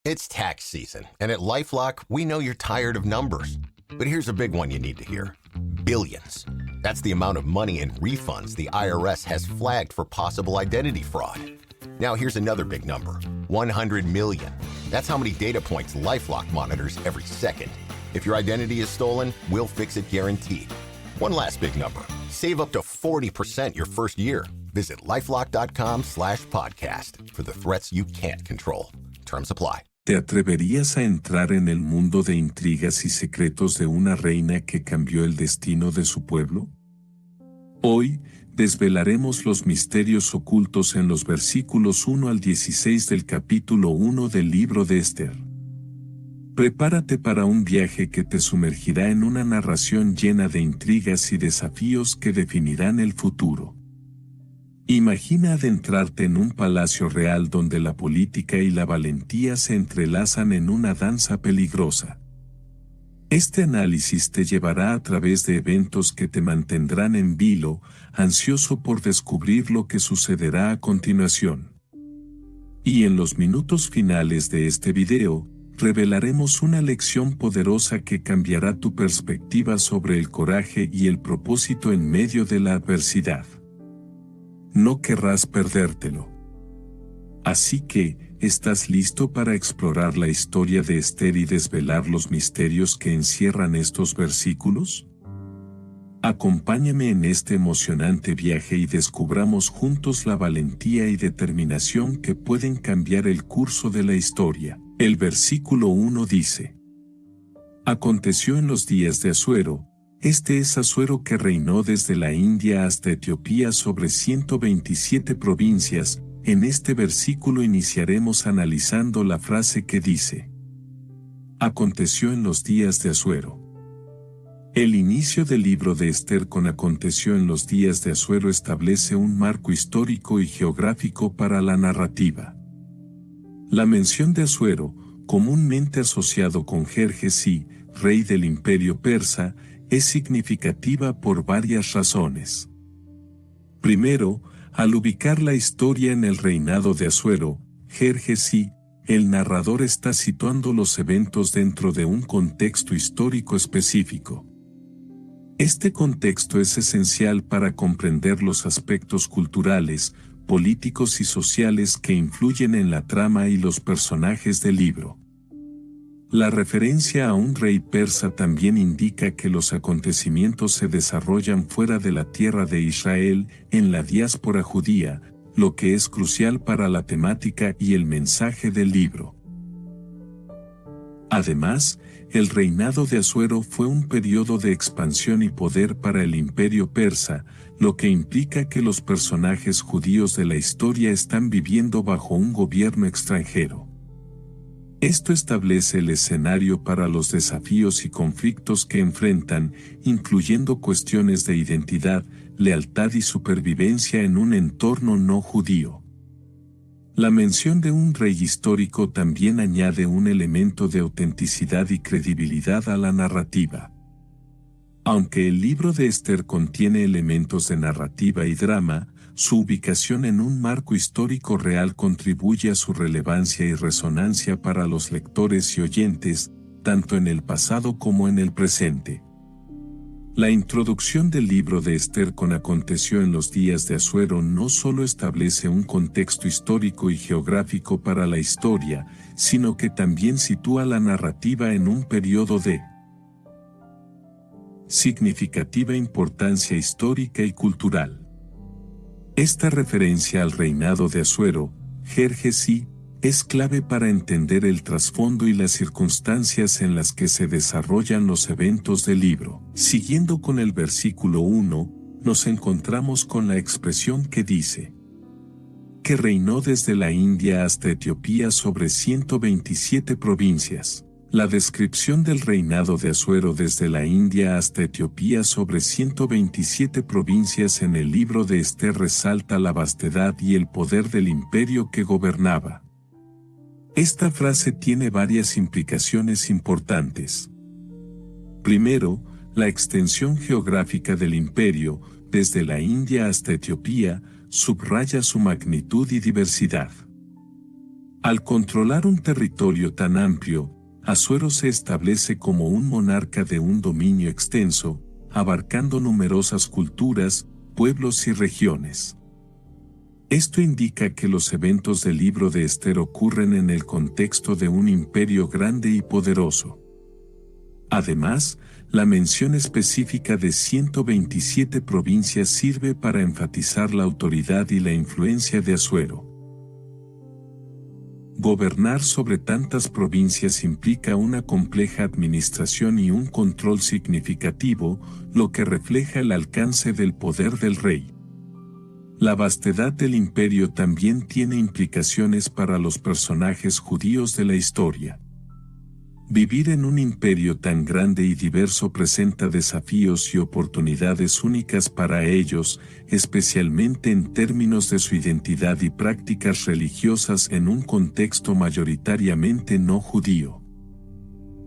It's tax season, and at LifeLock, we know you're tired of numbers. But here's a big one you need to hear. Billions. That's the amount of money in refunds the IRS has flagged for possible identity fraud. Now here's another big number. 100 million. That's how many data points LifeLock monitors every second. If your identity is stolen, we'll fix it guaranteed. One last big number. Save up to 40% your first year. Visit LifeLock.com/podcast for the threats you can't control. Terms apply. ¿Te atreverías a entrar en el mundo de intrigas y secretos de una reina que cambió el destino de su pueblo? Hoy, desvelaremos los misterios ocultos en los versículos 1 al 16 del capítulo 1 del libro de Esther. Prepárate para un viaje que te sumergirá en una narración llena de intrigas y desafíos que definirán el futuro. Imagina adentrarte en un palacio real donde la política y la valentía se entrelazan en una danza peligrosa. Este análisis te llevará a través de eventos que te mantendrán en vilo, ansioso por descubrir lo que sucederá a continuación. Y en los minutos finales de este video, revelaremos una lección poderosa que cambiará tu perspectiva sobre el coraje y el propósito en medio de la adversidad. No querrás perdértelo. Así que, ¿estás listo para explorar la historia de Esther y desvelar los misterios que encierran estos versículos? Acompáñame en este emocionante viaje y descubramos juntos la valentía y determinación que pueden cambiar el curso de la historia. El versículo 1 dice: Aconteció en los días de Asuero. Este es Asuero que reinó desde la India hasta Etiopía sobre 127 provincias. En este versículo iniciaremos analizando la frase que dice: Aconteció en los días de Asuero. El inicio del libro de Esther con aconteció en los días de Asuero establece un marco histórico y geográfico para la narrativa. La mención de Asuero, comúnmente asociado con Jerjes, rey del imperio persa, es significativa por varias razones. Primero, al ubicar la historia en el reinado de Asuero, Jerjes, el narrador está situando los eventos dentro de un contexto histórico específico. Este contexto es esencial para comprender los aspectos culturales, políticos y sociales que influyen en la trama y los personajes del libro. La referencia a un rey persa también indica que los acontecimientos se desarrollan fuera de la tierra de Israel, en la diáspora judía, lo que es crucial para la temática y el mensaje del libro. Además, el reinado de Asuero fue un periodo de expansión y poder para el imperio persa, lo que implica que los personajes judíos de la historia están viviendo bajo un gobierno extranjero. Esto establece el escenario para los desafíos y conflictos que enfrentan, incluyendo cuestiones de identidad, lealtad y supervivencia en un entorno no judío. La mención de un rey histórico también añade un elemento de autenticidad y credibilidad a la narrativa. Aunque el libro de Esther contiene elementos de narrativa y drama, su ubicación en un marco histórico real contribuye a su relevancia y resonancia para los lectores y oyentes, tanto en el pasado como en el presente. La introducción del libro de Esther con aconteció en los días de Asuero no solo establece un contexto histórico y geográfico para la historia, sino que también sitúa la narrativa en un periodo de significativa importancia histórica y cultural. Esta referencia al reinado de Asuero, Jerjes, es clave para entender el trasfondo y las circunstancias en las que se desarrollan los eventos del libro. Siguiendo con el versículo 1, nos encontramos con la expresión que dice: que reinó desde la India hasta Etiopía sobre 127 provincias. La descripción del reinado de Asuero desde la India hasta Etiopía sobre 127 provincias en el libro de Esther resalta la vastedad y el poder del imperio que gobernaba. Esta frase tiene varias implicaciones importantes. Primero, la extensión geográfica del imperio, desde la India hasta Etiopía, subraya su magnitud y diversidad. Al controlar un territorio tan amplio, Asuero se establece como un monarca de un dominio extenso, abarcando numerosas culturas, pueblos y regiones. Esto indica que los eventos del libro de Esther ocurren en el contexto de un imperio grande y poderoso. Además, la mención específica de 127 provincias sirve para enfatizar la autoridad y la influencia de Asuero. Gobernar sobre tantas provincias implica una compleja administración y un control significativo, lo que refleja el alcance del poder del rey. La vastedad del imperio también tiene implicaciones para los personajes judíos de la historia. Vivir en un imperio tan grande y diverso presenta desafíos y oportunidades únicas para ellos, especialmente en términos de su identidad y prácticas religiosas en un contexto mayoritariamente no judío.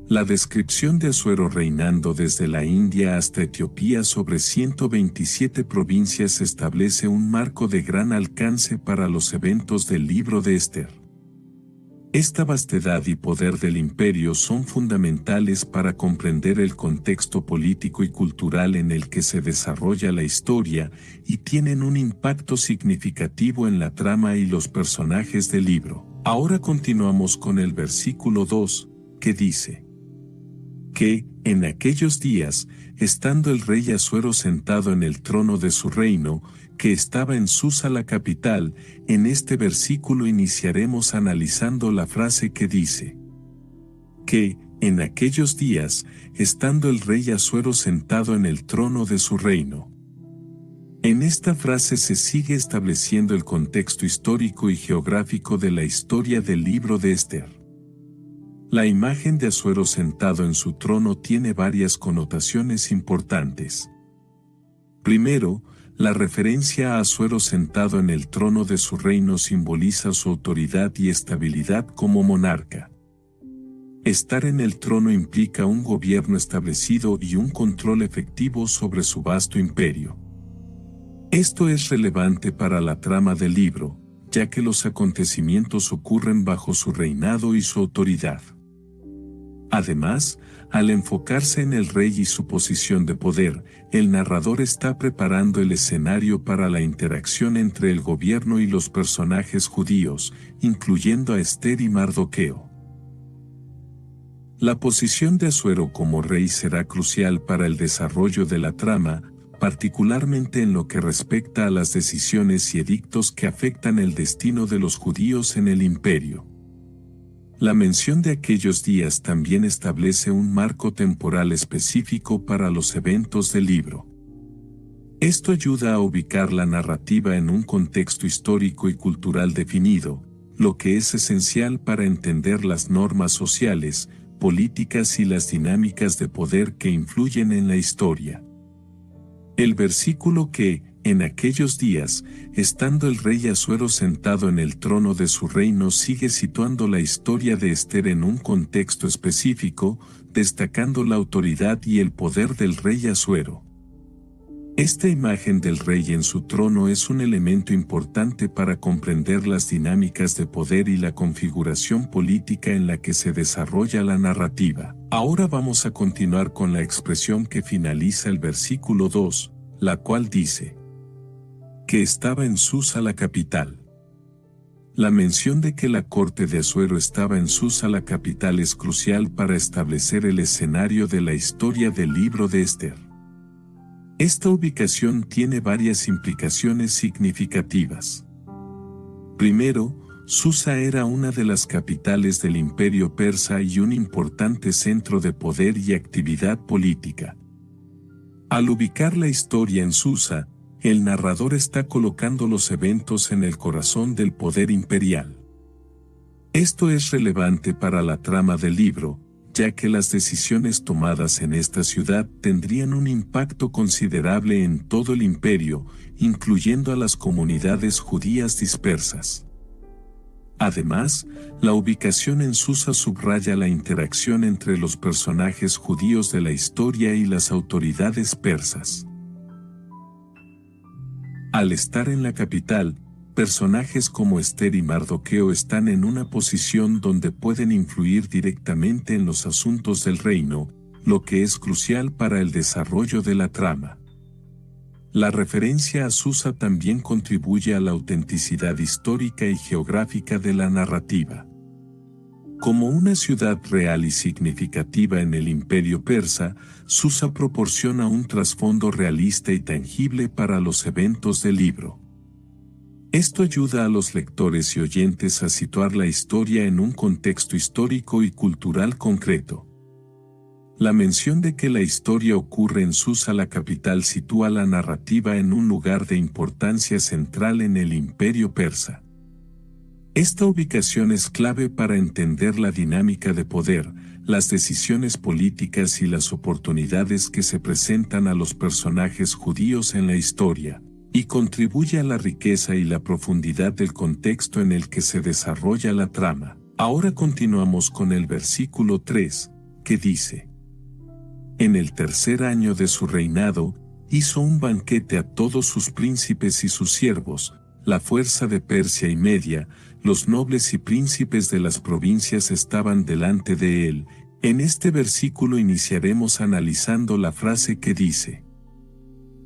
La descripción de Asuero reinando desde la India hasta Etiopía sobre 127 provincias establece un marco de gran alcance para los eventos del libro de Esther. Esta vastedad y poder del imperio son fundamentales para comprender el contexto político y cultural en el que se desarrolla la historia y tienen un impacto significativo en la trama y los personajes del libro. Ahora continuamos con el versículo 2, que dice que, en aquellos días, estando el rey Asuero sentado en el trono de su reino, que estaba en Susa la capital, en este versículo iniciaremos analizando la frase que dice que, en aquellos días, estando el rey Asuero sentado en el trono de su reino. En esta frase se sigue estableciendo el contexto histórico y geográfico de la historia del libro de Esther. La imagen de Asuero sentado en su trono tiene varias connotaciones importantes. Primero, la referencia a Asuero sentado en el trono de su reino simboliza su autoridad y estabilidad como monarca. Estar en el trono implica un gobierno establecido y un control efectivo sobre su vasto imperio. Esto es relevante para la trama del libro, ya que los acontecimientos ocurren bajo su reinado y su autoridad. Además, al enfocarse en el rey y su posición de poder, el narrador está preparando el escenario para la interacción entre el gobierno y los personajes judíos, incluyendo a Esther y Mardoqueo. La posición de Asuero como rey será crucial para el desarrollo de la trama, particularmente en lo que respecta a las decisiones y edictos que afectan el destino de los judíos en el imperio. La mención de aquellos días también establece un marco temporal específico para los eventos del libro. Esto ayuda a ubicar la narrativa en un contexto histórico y cultural definido, lo que es esencial para entender las normas sociales, políticas y las dinámicas de poder que influyen en la historia. El versículo que, en aquellos días, estando el rey Asuero sentado en el trono de su reino, sigue situando la historia de Esther en un contexto específico, destacando la autoridad y el poder del rey Asuero. Esta imagen del rey en su trono es un elemento importante para comprender las dinámicas de poder y la configuración política en la que se desarrolla la narrativa. Ahora vamos a continuar con la expresión que finaliza el versículo 2, la cual dice que estaba en Susa la capital. La mención de que la corte de Asuero estaba en Susa la capital es crucial para establecer el escenario de la historia del libro de Esther. Esta ubicación tiene varias implicaciones significativas. Primero, Susa era una de las capitales del imperio persa y un importante centro de poder y actividad política. Al ubicar la historia en Susa, el narrador está colocando los eventos en el corazón del poder imperial. Esto es relevante para la trama del libro, ya que las decisiones tomadas en esta ciudad tendrían un impacto considerable en todo el imperio, incluyendo a las comunidades judías dispersas. Además, la ubicación en Susa subraya la interacción entre los personajes judíos de la historia y las autoridades persas. Al estar en la capital, personajes como Esther y Mardoqueo están en una posición donde pueden influir directamente en los asuntos del reino, lo que es crucial para el desarrollo de la trama. La referencia a Susa también contribuye a la autenticidad histórica y geográfica de la narrativa. Como una ciudad real y significativa en el Imperio Persa, Susa proporciona un trasfondo realista y tangible para los eventos del libro. Esto ayuda a los lectores y oyentes a situar la historia en un contexto histórico y cultural concreto. La mención de que la historia ocurre en Susa, la capital, sitúa la narrativa en un lugar de importancia central en el Imperio Persa. Esta ubicación es clave para entender la dinámica de poder, las decisiones políticas y las oportunidades que se presentan a los personajes judíos en la historia, y contribuye a la riqueza y la profundidad del contexto en el que se desarrolla la trama. Ahora continuamos con el versículo 3, que dice: En el tercer año de su reinado, hizo un banquete a todos sus príncipes y sus siervos, la fuerza de Persia y Media, los nobles y príncipes de las provincias estaban delante de él. En este versículo iniciaremos analizando la frase que dice: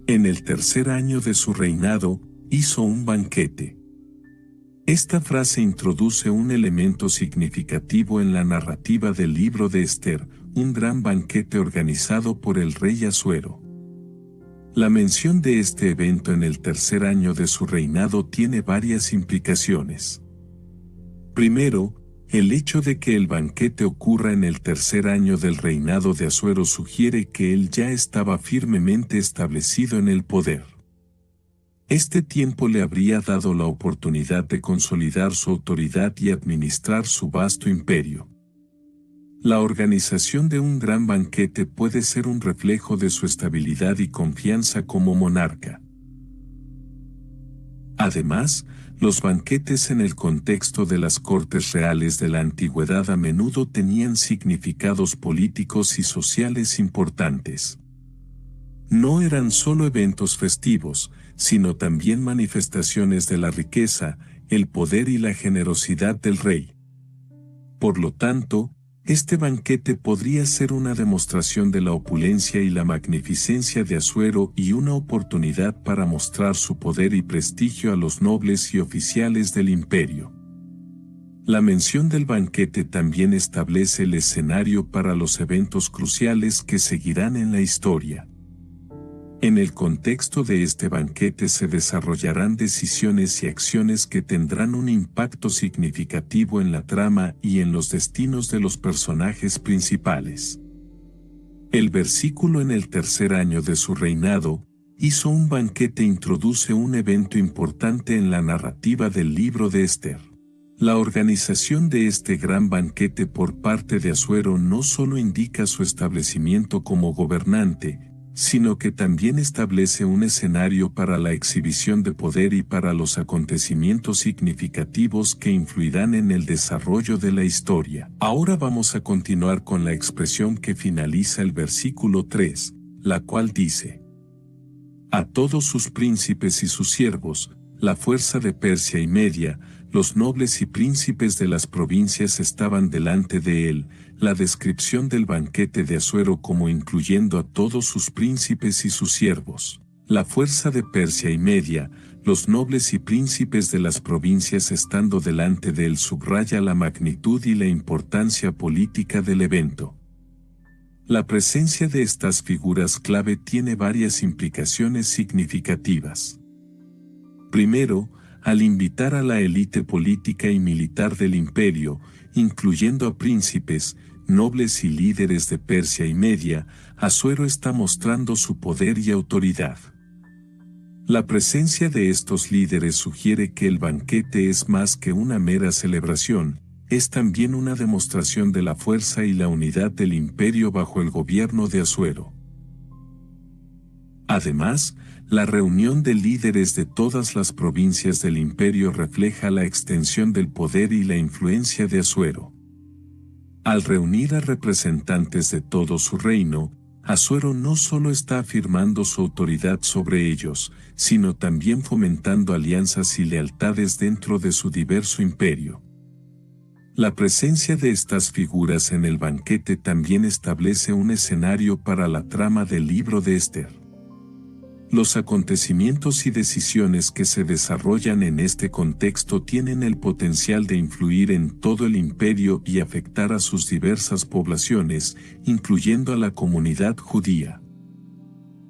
En el tercer año de su reinado, hizo un banquete. Esta frase introduce un elemento significativo en la narrativa del libro de Esther, un gran banquete organizado por el rey Asuero. La mención de este evento en el tercer año de su reinado tiene varias implicaciones. Primero, el hecho de que el banquete ocurra en el tercer año del reinado de Asuero sugiere que él ya estaba firmemente establecido en el poder. Este tiempo le habría dado la oportunidad de consolidar su autoridad y administrar su vasto imperio. La organización de un gran banquete puede ser un reflejo de su estabilidad y confianza como monarca. Además, los banquetes en el contexto de las cortes reales de la antigüedad a menudo tenían significados políticos y sociales importantes. No eran solo eventos festivos, sino también manifestaciones de la riqueza, el poder y la generosidad del rey. Por lo tanto, este banquete podría ser una demostración de la opulencia y la magnificencia de Asuero y una oportunidad para mostrar su poder y prestigio a los nobles y oficiales del imperio. La mención del banquete también establece el escenario para los eventos cruciales que seguirán en la historia. En el contexto de este banquete se desarrollarán decisiones y acciones que tendrán un impacto significativo en la trama y en los destinos de los personajes principales. El versículo en el tercer año de su reinado, hizo un banquete introduce un evento importante en la narrativa del libro de Esther. La organización de este gran banquete por parte de Asuero no solo indica su establecimiento como gobernante, sino que también establece un escenario para la exhibición de poder y para los acontecimientos significativos que influirán en el desarrollo de la historia. Ahora vamos a continuar con la expresión que finaliza el versículo 3, la cual dice: A todos sus príncipes y sus siervos, la fuerza de Persia y Media, los nobles y príncipes de las provincias estaban delante de él. La descripción del banquete de Asuero como incluyendo a todos sus príncipes y sus siervos, la fuerza de Persia y Media, los nobles y príncipes de las provincias estando delante de él subraya la magnitud y la importancia política del evento. La presencia de estas figuras clave tiene varias implicaciones significativas. Primero, al invitar a la élite política y militar del imperio, incluyendo a príncipes, nobles y líderes de Persia y Media, Asuero está mostrando su poder y autoridad. La presencia de estos líderes sugiere que el banquete es más que una mera celebración, es también una demostración de la fuerza y la unidad del imperio bajo el gobierno de Asuero. Además, la reunión de líderes de todas las provincias del imperio refleja la extensión del poder y la influencia de Asuero. Al reunir a representantes de todo su reino, Asuero no solo está afirmando su autoridad sobre ellos, sino también fomentando alianzas y lealtades dentro de su diverso imperio. La presencia de estas figuras en el banquete también establece un escenario para la trama del libro de Esther. Los acontecimientos y decisiones que se desarrollan en este contexto tienen el potencial de influir en todo el imperio y afectar a sus diversas poblaciones, incluyendo a la comunidad judía.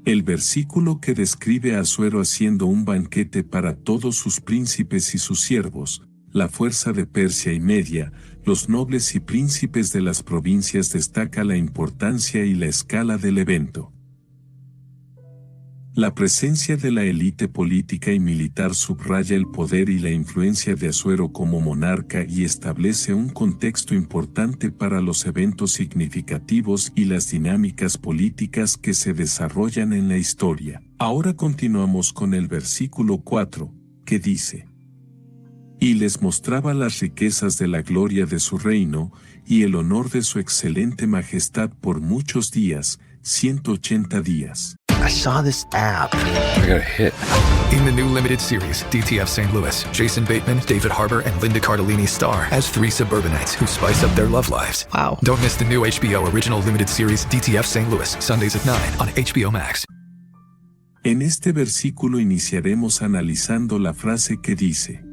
El versículo que describe a Asuero haciendo un banquete para todos sus príncipes y sus siervos, la fuerza de Persia y Media, los nobles y príncipes de las provincias destaca la importancia y la escala del evento. La presencia de la élite política y militar subraya el poder y la influencia de Asuero como monarca y establece un contexto importante para los eventos significativos y las dinámicas políticas que se desarrollan en la historia. Ahora continuamos con el versículo 4, que dice: Y les mostraba las riquezas de la gloria de su reino, y el honor de su excelente majestad por muchos días, 180 días. I saw this ad. I got a hit. In the new limited series, DTF St. Louis, Jason Bateman, David Harbour, and Linda Cardellini star as 3 suburbanites who spice up their love lives. Wow. Don't miss the new HBO original limited series, DTF St. Louis, Sundays at 9 on HBO Max. En este versículo iniciaremos analizando la frase que dice: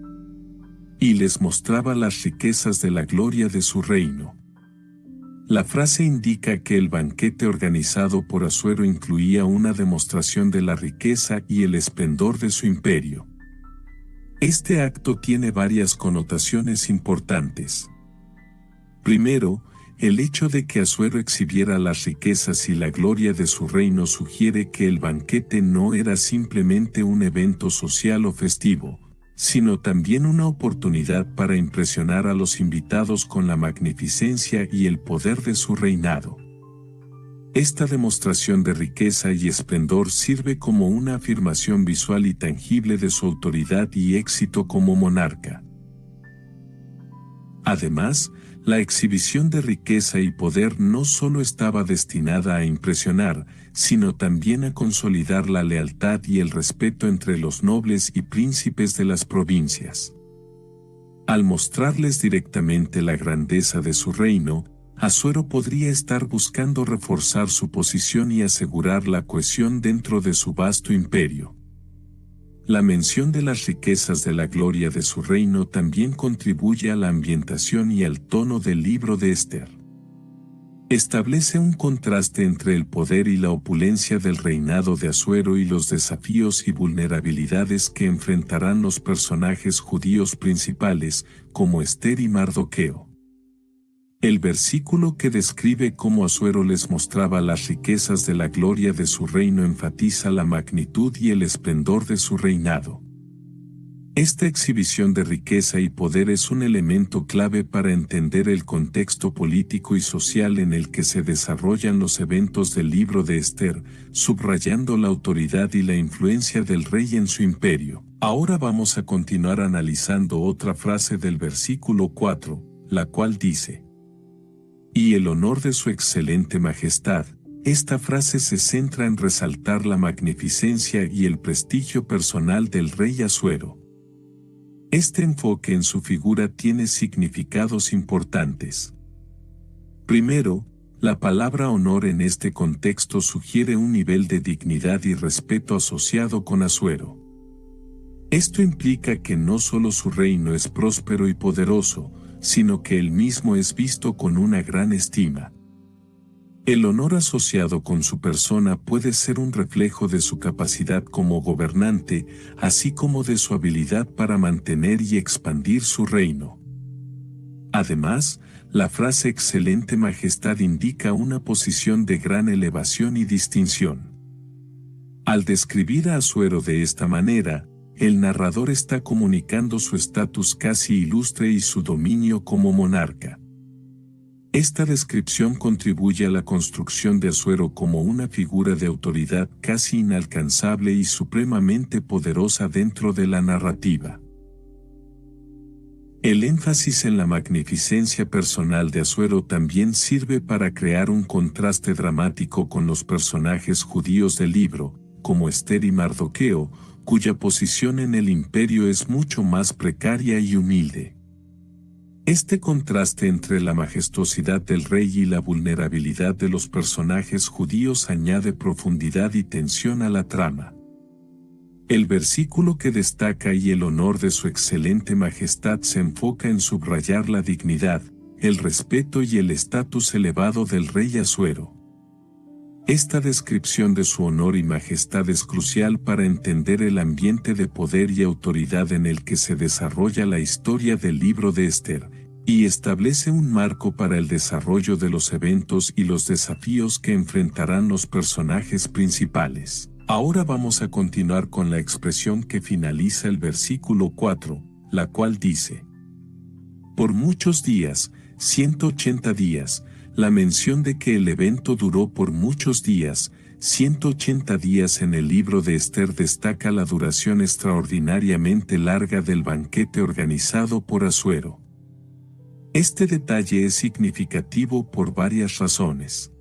Y les mostraba las riquezas de la gloria de su reino. La frase indica que el banquete organizado por Asuero incluía una demostración de la riqueza y el esplendor de su imperio. Este acto tiene varias connotaciones importantes. Primero, el hecho de que Asuero exhibiera las riquezas y la gloria de su reino sugiere que el banquete no era simplemente un evento social o festivo, sino también una oportunidad para impresionar a los invitados con la magnificencia y el poder de su reinado. Esta demostración de riqueza y esplendor sirve como una afirmación visual y tangible de su autoridad y éxito como monarca. Además, la exhibición de riqueza y poder no solo estaba destinada a impresionar, sino también a consolidar la lealtad y el respeto entre los nobles y príncipes de las provincias. Al mostrarles directamente la grandeza de su reino, Asuero podría estar buscando reforzar su posición y asegurar la cohesión dentro de su vasto imperio. La mención de las riquezas de la gloria de su reino también contribuye a la ambientación y al tono del libro de Esther. Establece un contraste entre el poder y la opulencia del reinado de Asuero y los desafíos y vulnerabilidades que enfrentarán los personajes judíos principales, como Esther y Mardoqueo. El versículo que describe cómo Asuero les mostraba las riquezas de la gloria de su reino enfatiza la magnitud y el esplendor de su reinado. Esta exhibición de riqueza y poder es un elemento clave para entender el contexto político y social en el que se desarrollan los eventos del libro de Esther, subrayando la autoridad y la influencia del rey en su imperio. Ahora vamos a continuar analizando otra frase del versículo 4, la cual dice: Y el honor de su excelente majestad. Esta frase se centra en resaltar la magnificencia y el prestigio personal del rey Asuero. Este enfoque en su figura tiene significados importantes. Primero, la palabra honor en este contexto sugiere un nivel de dignidad y respeto asociado con Asuero. Esto implica que no solo su reino es próspero y poderoso, sino que él mismo es visto con una gran estima. El honor asociado con su persona puede ser un reflejo de su capacidad como gobernante, así como de su habilidad para mantener y expandir su reino. Además, la frase excelente majestad indica una posición de gran elevación y distinción. Al describir a Asuero de esta manera, el narrador está comunicando su estatus casi ilustre y su dominio como monarca. Esta descripción contribuye a la construcción de Asuero como una figura de autoridad casi inalcanzable y supremamente poderosa dentro de la narrativa. El énfasis en la magnificencia personal de Asuero también sirve para crear un contraste dramático con los personajes judíos del libro, como Esther y Mardoqueo, cuya posición en el imperio es mucho más precaria y humilde. Este contraste entre la majestuosidad del rey y la vulnerabilidad de los personajes judíos añade profundidad y tensión a la trama. El versículo que destaca y el honor de su excelente majestad se enfoca en subrayar la dignidad, el respeto y el estatus elevado del rey Asuero. Esta descripción de su honor y majestad es crucial para entender el ambiente de poder y autoridad en el que se desarrolla la historia del libro de Esther, y establece un marco para el desarrollo de los eventos y los desafíos que enfrentarán los personajes principales. Ahora vamos a continuar con la expresión que finaliza el versículo 4, la cual dice: por muchos días, 180 días, la mención de que el evento duró por muchos días, 180 días en el libro de Esther destaca la duración extraordinariamente larga del banquete organizado por Asuero. Este detalle es significativo por varias razones.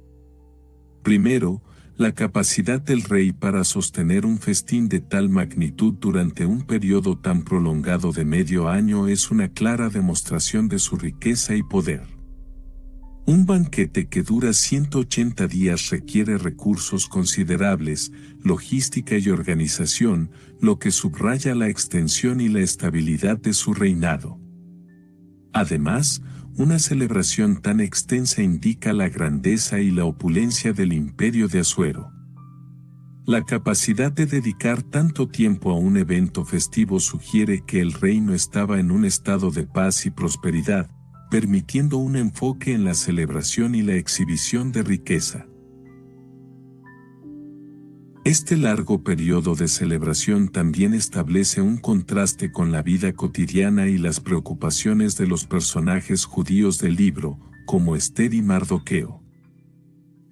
Primero, la capacidad del rey para sostener un festín de tal magnitud durante un periodo tan prolongado de medio año es una clara demostración de su riqueza y poder. Un banquete que dura 180 días requiere recursos considerables, logística y organización, lo que subraya la extensión y la estabilidad de su reinado. Además, una celebración tan extensa indica la grandeza y la opulencia del imperio de Asuero. La capacidad de dedicar tanto tiempo a un evento festivo sugiere que el reino estaba en un estado de paz y prosperidad, permitiendo un enfoque en la celebración y la exhibición de riqueza. Este largo periodo de celebración también establece un contraste con la vida cotidiana y las preocupaciones de los personajes judíos del libro, como Esther y Mardoqueo.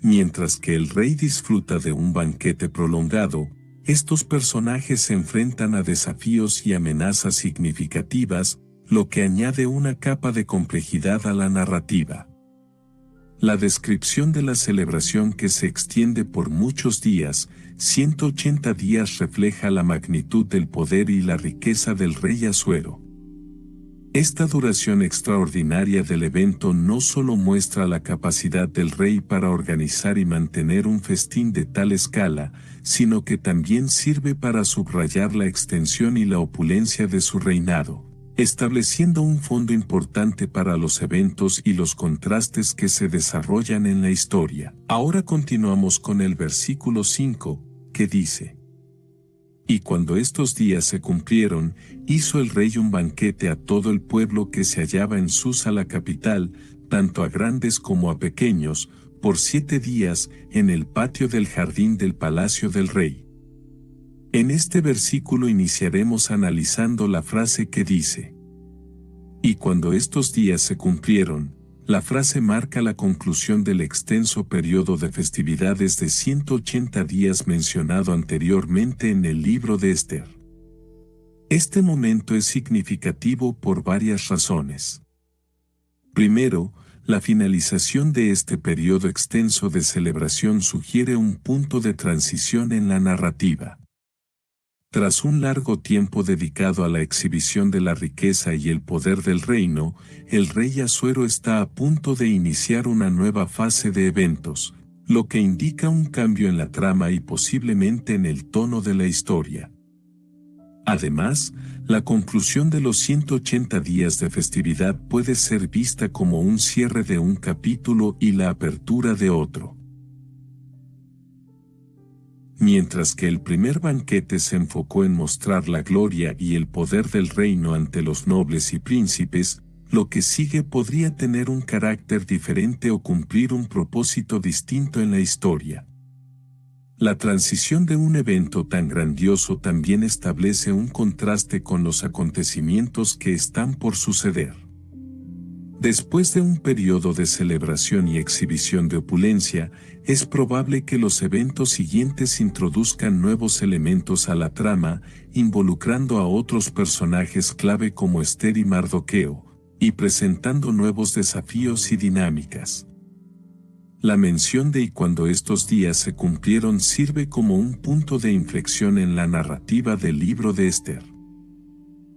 Mientras que el rey disfruta de un banquete prolongado, estos personajes se enfrentan a desafíos y amenazas significativas, lo que añade una capa de complejidad a la narrativa. La descripción de la celebración que se extiende por muchos días, 180 días, refleja la magnitud del poder y la riqueza del rey Asuero. Esta duración extraordinaria del evento no solo muestra la capacidad del rey para organizar y mantener un festín de tal escala, sino que también sirve para subrayar la extensión y la opulencia de su reinado, estableciendo un fondo importante para los eventos y los contrastes que se desarrollan en la historia. Ahora continuamos con el versículo 5, que dice: y cuando estos días se cumplieron, hizo el rey un banquete a todo el pueblo que se hallaba en Susa la capital, tanto a grandes como a pequeños, por 7 días, en el patio del jardín del palacio del rey. En este versículo iniciaremos analizando la frase que dice: y cuando estos días se cumplieron. La frase marca la conclusión del extenso periodo de festividades de 180 días mencionado anteriormente en el libro de Esther. Este momento es significativo por varias razones. Primero, la finalización de este periodo extenso de celebración sugiere un punto de transición en la narrativa. Tras un largo tiempo dedicado a la exhibición de la riqueza y el poder del reino, el rey Asuero está a punto de iniciar una nueva fase de eventos, lo que indica un cambio en la trama y posiblemente en el tono de la historia. Además, la conclusión de los 180 días de festividad puede ser vista como un cierre de un capítulo y la apertura de otro. Mientras que el primer banquete se enfocó en mostrar la gloria y el poder del reino ante los nobles y príncipes, lo que sigue podría tener un carácter diferente o cumplir un propósito distinto en la historia. La transición de un evento tan grandioso también establece un contraste con los acontecimientos que están por suceder. Después de un periodo de celebración y exhibición de opulencia, es probable que los eventos siguientes introduzcan nuevos elementos a la trama, involucrando a otros personajes clave como Esther y Mardoqueo, y presentando nuevos desafíos y dinámicas. La mención de "y cuando estos días se cumplieron" sirve como un punto de inflexión en la narrativa del libro de Esther.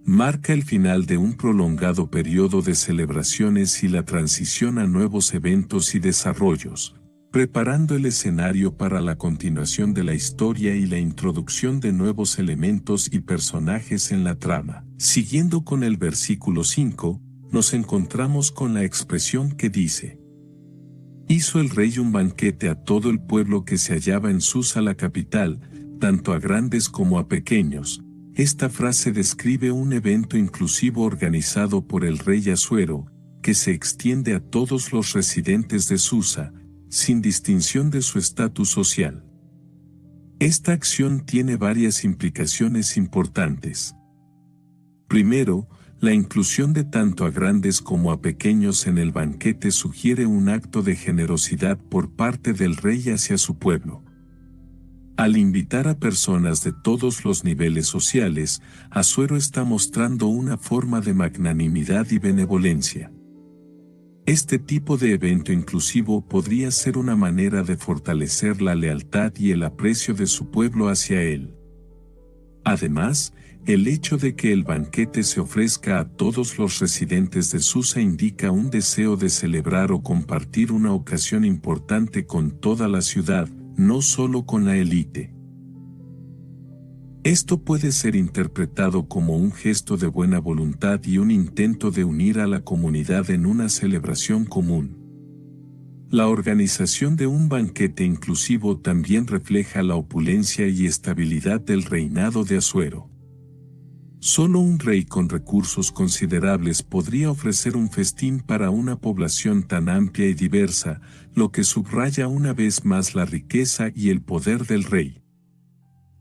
Marca el final de un prolongado periodo de celebraciones y la transición a nuevos eventos y desarrollos, preparando el escenario para la continuación de la historia y la introducción de nuevos elementos y personajes en la trama. Siguiendo con el versículo 5, nos encontramos con la expresión que dice: hizo el rey un banquete a todo el pueblo que se hallaba en Susa la capital, tanto a grandes como a pequeños. Esta frase describe un evento inclusivo organizado por el rey Asuero, que se extiende a todos los residentes de Susa, sin distinción de su estatus social. Esta acción tiene varias implicaciones importantes. Primero, la inclusión de tanto a grandes como a pequeños en el banquete sugiere un acto de generosidad por parte del rey hacia su pueblo. Al invitar a personas de todos los niveles sociales, Asuero está mostrando una forma de magnanimidad y benevolencia. Este tipo de evento inclusivo podría ser una manera de fortalecer la lealtad y el aprecio de su pueblo hacia él. Además, el hecho de que el banquete se ofrezca a todos los residentes de Susa indica un deseo de celebrar o compartir una ocasión importante con toda la ciudad, no solo con la élite. Esto puede ser interpretado como un gesto de buena voluntad y un intento de unir a la comunidad en una celebración común. La organización de un banquete inclusivo también refleja la opulencia y estabilidad del reinado de Asuero. Solo un rey con recursos considerables podría ofrecer un festín para una población tan amplia y diversa, lo que subraya una vez más la riqueza y el poder del rey.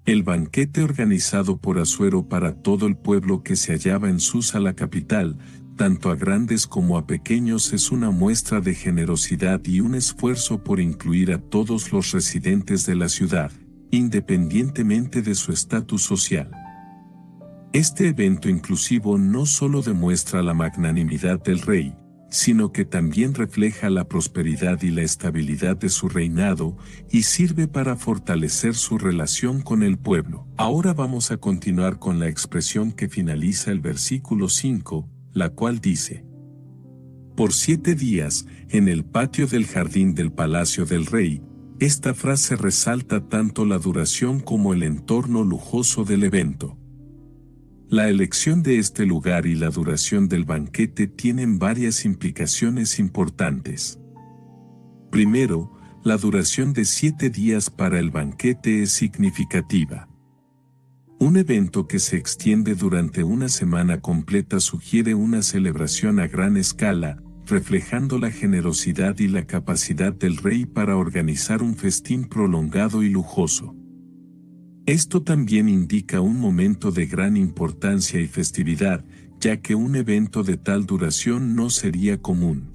El banquete organizado por Asuero para todo el pueblo que se hallaba en Susa la capital, tanto a grandes como a pequeños, es una muestra de generosidad y un esfuerzo por incluir a todos los residentes de la ciudad, independientemente de su estatus social. Este evento inclusivo no solo demuestra la magnanimidad del rey, sino que también refleja la prosperidad y la estabilidad de su reinado y sirve para fortalecer su relación con el pueblo. Ahora vamos a continuar con la expresión que finaliza el versículo 5, la cual dice: por 7 días, en el patio del jardín del palacio del rey. Esta frase resalta tanto la duración como el entorno lujoso del evento. La elección de este lugar y la duración del banquete tienen varias implicaciones importantes. Primero, la duración de 7 días para el banquete es significativa. Un evento que se extiende durante una semana completa sugiere una celebración a gran escala, reflejando la generosidad y la capacidad del rey para organizar un festín prolongado y lujoso. Esto también indica un momento de gran importancia y festividad, ya que un evento de tal duración no sería común.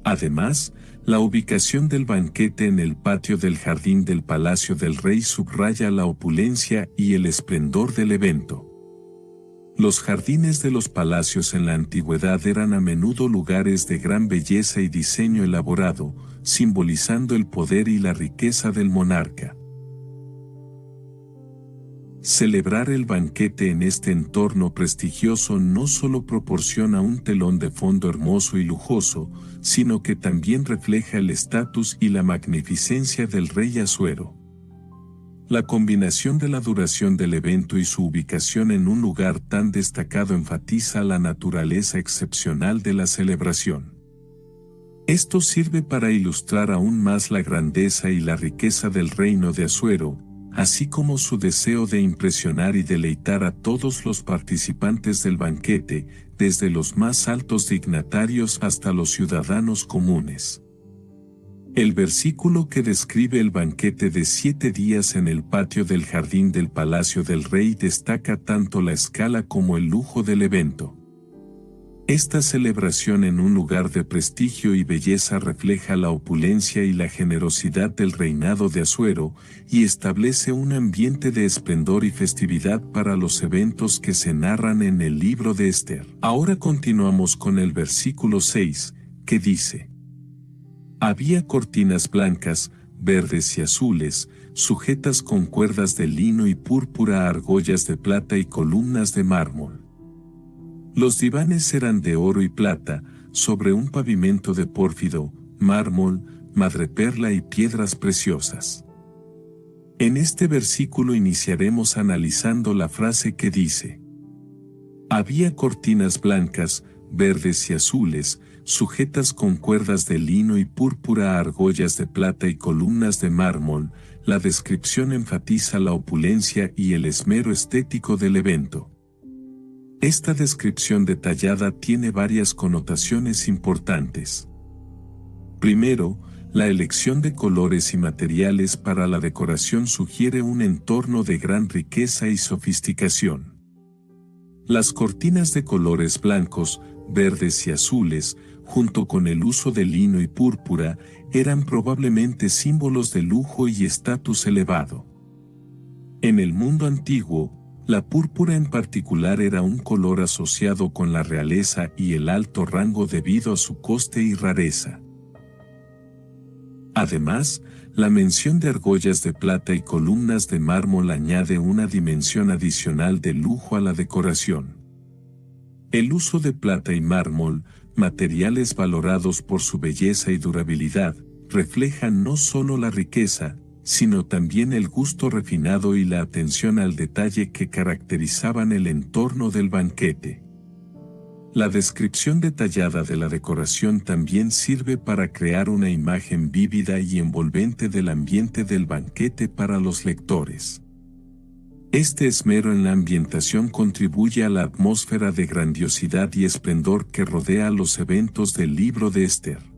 Además, la ubicación del banquete en el patio del jardín del palacio del rey subraya la opulencia y el esplendor del evento. Los jardines de los palacios en la antigüedad eran a menudo lugares de gran belleza y diseño elaborado, simbolizando el poder y la riqueza del monarca. Celebrar el banquete en este entorno prestigioso no solo proporciona un telón de fondo hermoso y lujoso, sino que también refleja el estatus y la magnificencia del rey Asuero. La combinación de la duración del evento y su ubicación en un lugar tan destacado enfatiza la naturaleza excepcional de la celebración. Esto sirve para ilustrar aún más la grandeza y la riqueza del reino de Asuero, así como su deseo de impresionar y deleitar a todos los participantes del banquete, desde los más altos dignatarios hasta los ciudadanos comunes. El versículo que describe el banquete de 7 días en el patio del jardín del palacio del rey destaca tanto la escala como el lujo del evento. Esta celebración en un lugar de prestigio y belleza refleja la opulencia y la generosidad del reinado de Asuero y establece un ambiente de esplendor y festividad para los eventos que se narran en el libro de Esther. Ahora continuamos con el versículo 6, que dice: Había cortinas blancas, verdes y azules, sujetas con cuerdas de lino y púrpura a argollas de plata y columnas de mármol. Los divanes eran de oro y plata, sobre un pavimento de pórfido, mármol, madreperla y piedras preciosas. En este versículo iniciaremos analizando la frase que dice: Había cortinas blancas, verdes y azules, sujetas con cuerdas de lino y púrpura a argollas de plata y columnas de mármol. La descripción enfatiza la opulencia y el esmero estético del evento. Esta descripción detallada tiene varias connotaciones importantes. Primero, la elección de colores y materiales para la decoración sugiere un entorno de gran riqueza y sofisticación. Las cortinas de colores blancos, verdes y azules, junto con el uso de lino y púrpura, eran probablemente símbolos de lujo y estatus elevado. En el mundo antiguo, la púrpura en particular era un color asociado con la realeza y el alto rango debido a su coste y rareza. Además, la mención de argollas de plata y columnas de mármol añade una dimensión adicional de lujo a la decoración. El uso de plata y mármol, materiales valorados por su belleza y durabilidad, refleja no solo la riqueza, sino también el gusto refinado y la atención al detalle que caracterizaban el entorno del banquete. La descripción detallada de la decoración también sirve para crear una imagen vívida y envolvente del ambiente del banquete para los lectores. Este esmero en la ambientación contribuye a la atmósfera de grandiosidad y esplendor que rodea los eventos del libro de Esther.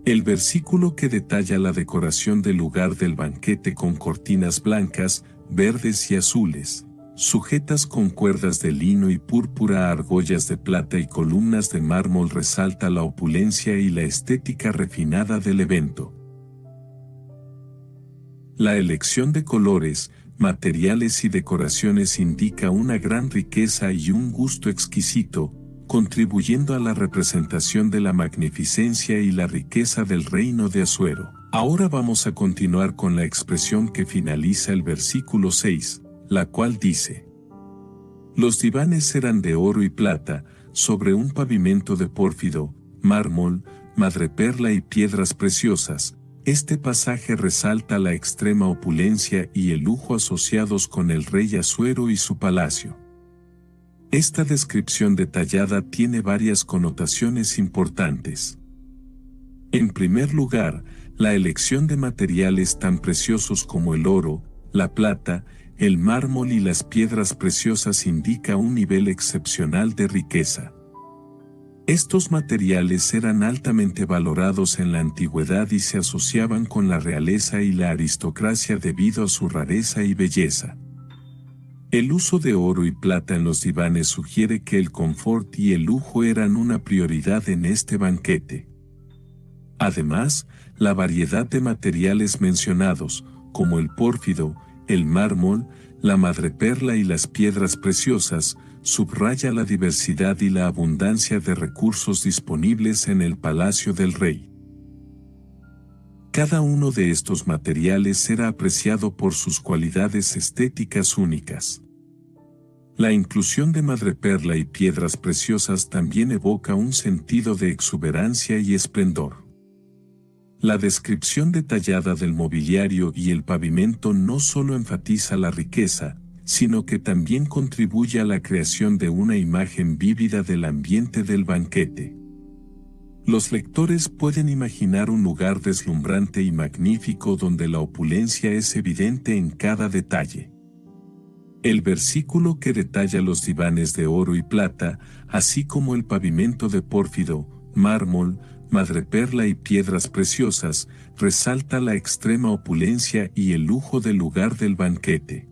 El versículo que detalla la decoración del lugar del banquete con cortinas blancas, verdes y azules, sujetas con cuerdas de lino y púrpura a argollas de plata y columnas de mármol resalta la opulencia y la estética refinada del evento. La elección de colores, materiales y decoraciones indica una gran riqueza y un gusto exquisito, contribuyendo a la representación de la magnificencia y la riqueza del reino de Asuero. Ahora vamos a continuar con la expresión que finaliza el versículo 6, la cual dice: Los divanes eran de oro y plata, sobre un pavimento de pórfido, mármol, madreperla y piedras preciosas. Este pasaje resalta la extrema opulencia y el lujo asociados con el rey Asuero y su palacio. Esta descripción detallada tiene varias connotaciones importantes. En primer lugar, la elección de materiales tan preciosos como el oro, la plata, el mármol y las piedras preciosas indica un nivel excepcional de riqueza. Estos materiales eran altamente valorados en la antigüedad y se asociaban con la realeza y la aristocracia debido a su rareza y belleza. El uso de oro y plata en los divanes sugiere que el confort y el lujo eran una prioridad en este banquete. Además, la variedad de materiales mencionados, como el pórfido, el mármol, la madreperla y las piedras preciosas, subraya la diversidad y la abundancia de recursos disponibles en el palacio del rey. Cada uno de estos materiales era apreciado por sus cualidades estéticas únicas. La inclusión de madreperla y piedras preciosas también evoca un sentido de exuberancia y esplendor. La descripción detallada del mobiliario y el pavimento no solo enfatiza la riqueza, sino que también contribuye a la creación de una imagen vívida del ambiente del banquete. Los lectores pueden imaginar un lugar deslumbrante y magnífico donde la opulencia es evidente en cada detalle. El versículo que detalla los divanes de oro y plata, así como el pavimento de pórfido, mármol, madreperla y piedras preciosas, resalta la extrema opulencia y el lujo del lugar del banquete.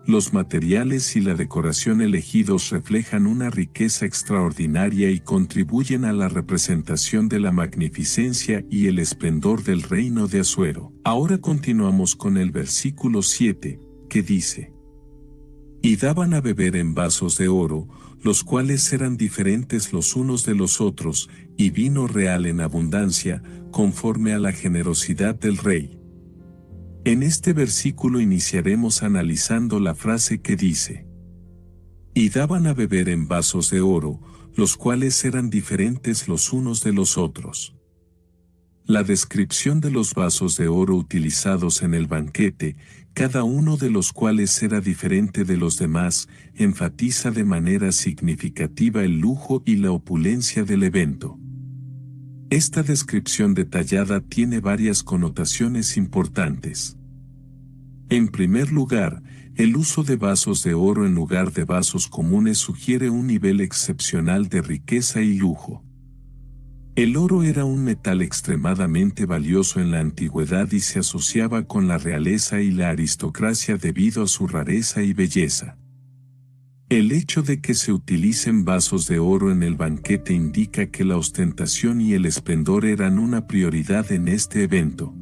Los materiales y la decoración elegidos reflejan una riqueza extraordinaria y contribuyen a la representación de la magnificencia y el esplendor del reino de Asuero. Ahora continuamos con el versículo 7, que dice: Y daban a beber en vasos de oro, los cuales eran diferentes los unos de los otros, y vino real en abundancia, conforme a la generosidad del rey. En este versículo iniciaremos analizando la frase que dice: Y daban a beber en vasos de oro, los cuales eran diferentes los unos de los otros. La descripción de los vasos de oro utilizados en el banquete, cada uno de los cuales era diferente de los demás, enfatiza de manera significativa el lujo y la opulencia del evento. Esta descripción detallada tiene varias connotaciones importantes. En primer lugar, el uso de vasos de oro en lugar de vasos comunes sugiere un nivel excepcional de riqueza y lujo. El oro era un metal extremadamente valioso en la antigüedad y se asociaba con la realeza y la aristocracia debido a su rareza y belleza. El hecho de que se utilicen vasos de oro en el banquete indica que la ostentación y el esplendor eran una prioridad en este evento.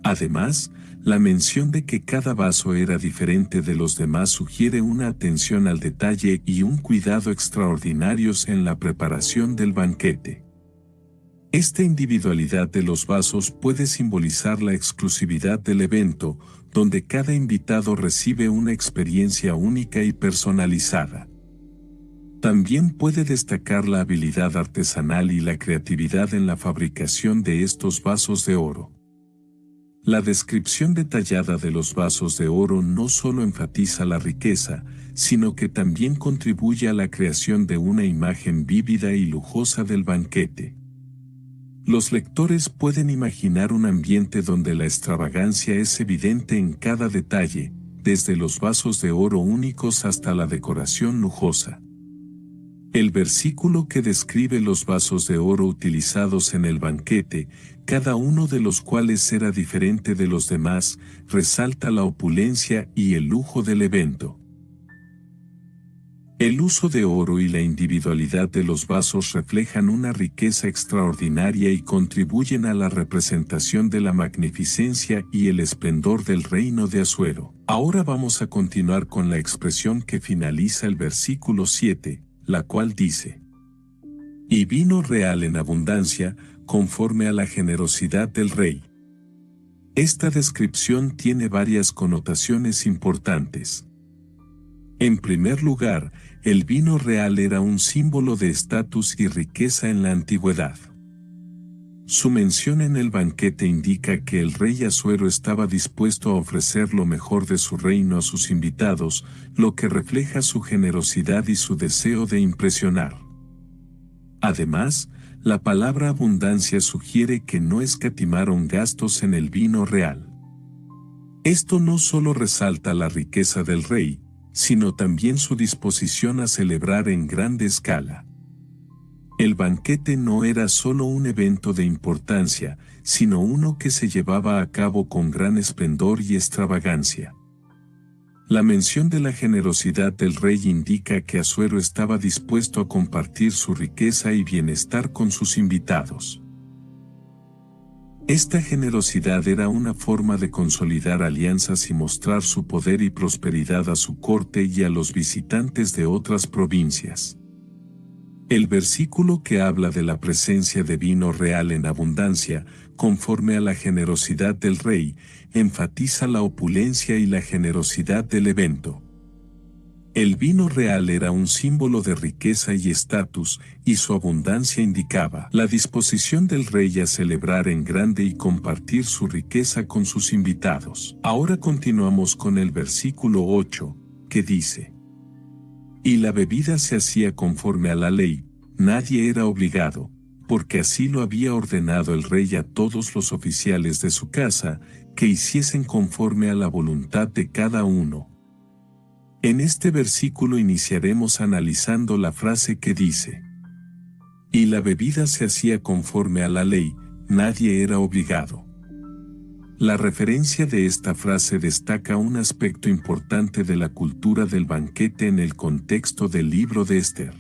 Además, la mención de que cada vaso era diferente de los demás sugiere una atención al detalle y un cuidado extraordinarios en la preparación del banquete. Esta individualidad de los vasos puede simbolizar la exclusividad del evento, donde cada invitado recibe una experiencia única y personalizada. También puede destacar la habilidad artesanal y la creatividad en la fabricación de estos vasos de oro. La descripción detallada de los vasos de oro no solo enfatiza la riqueza, sino que también contribuye a la creación de una imagen vívida y lujosa del banquete. Los lectores pueden imaginar un ambiente donde la extravagancia es evidente en cada detalle, desde los vasos de oro únicos hasta la decoración lujosa. El versículo que describe los vasos de oro utilizados en el banquete, cada uno de los cuales era diferente de los demás, resalta la opulencia y el lujo del evento. El uso de oro y la individualidad de los vasos reflejan una riqueza extraordinaria y contribuyen a la representación de la magnificencia y el esplendor del reino de Asuero. Ahora vamos a continuar con la expresión que finaliza el versículo 7, la cual dice: Y vino real en abundancia, conforme a la generosidad del rey. Esta descripción tiene varias connotaciones importantes. En primer lugar, el vino real era un símbolo de estatus y riqueza en la antigüedad. Su mención en el banquete indica que el rey Asuero estaba dispuesto a ofrecer lo mejor de su reino a sus invitados, lo que refleja su generosidad y su deseo de impresionar. Además, la palabra abundancia sugiere que no escatimaron gastos en el vino real. Esto no solo resalta la riqueza del rey, sino también su disposición a celebrar en grande escala. El banquete no era solo un evento de importancia, sino uno que se llevaba a cabo con gran esplendor y extravagancia. La mención de la generosidad del rey indica que Asuero estaba dispuesto a compartir su riqueza y bienestar con sus invitados. Esta generosidad era una forma de consolidar alianzas y mostrar su poder y prosperidad a su corte y a los visitantes de otras provincias. El versículo que habla de la presencia de vino real en abundancia, conforme a la generosidad del rey, enfatiza la opulencia y la generosidad del evento. El vino real era un símbolo de riqueza y estatus, y su abundancia indicaba la disposición del rey a celebrar en grande y compartir su riqueza con sus invitados. Ahora continuamos con el versículo 8, que dice: Y la bebida se hacía conforme a la ley, nadie era obligado, porque así lo había ordenado el rey a todos los oficiales de su casa, que hiciesen conforme a la voluntad de cada uno. En este versículo iniciaremos analizando la frase que dice: Y la bebida se hacía conforme a la ley, nadie era obligado. La referencia de esta frase destaca un aspecto importante de la cultura del banquete en el contexto del libro de Esther.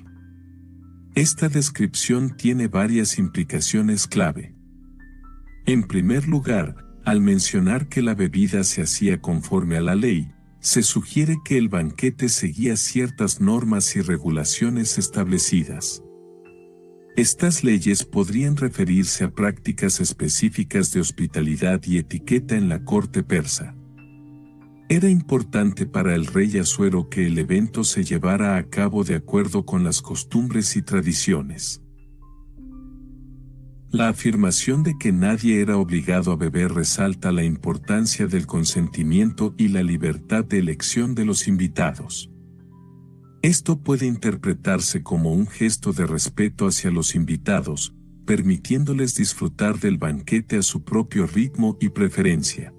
Esta descripción tiene varias implicaciones clave. En primer lugar, al mencionar que la bebida se hacía conforme a la ley, se sugiere que el banquete seguía ciertas normas y regulaciones establecidas. Estas leyes podrían referirse a prácticas específicas de hospitalidad y etiqueta en la corte persa. Era importante para el rey Asuero que el evento se llevara a cabo de acuerdo con las costumbres y tradiciones. La afirmación de que nadie era obligado a beber resalta la importancia del consentimiento y la libertad de elección de los invitados. Esto puede interpretarse como un gesto de respeto hacia los invitados, permitiéndoles disfrutar del banquete a su propio ritmo y preferencia.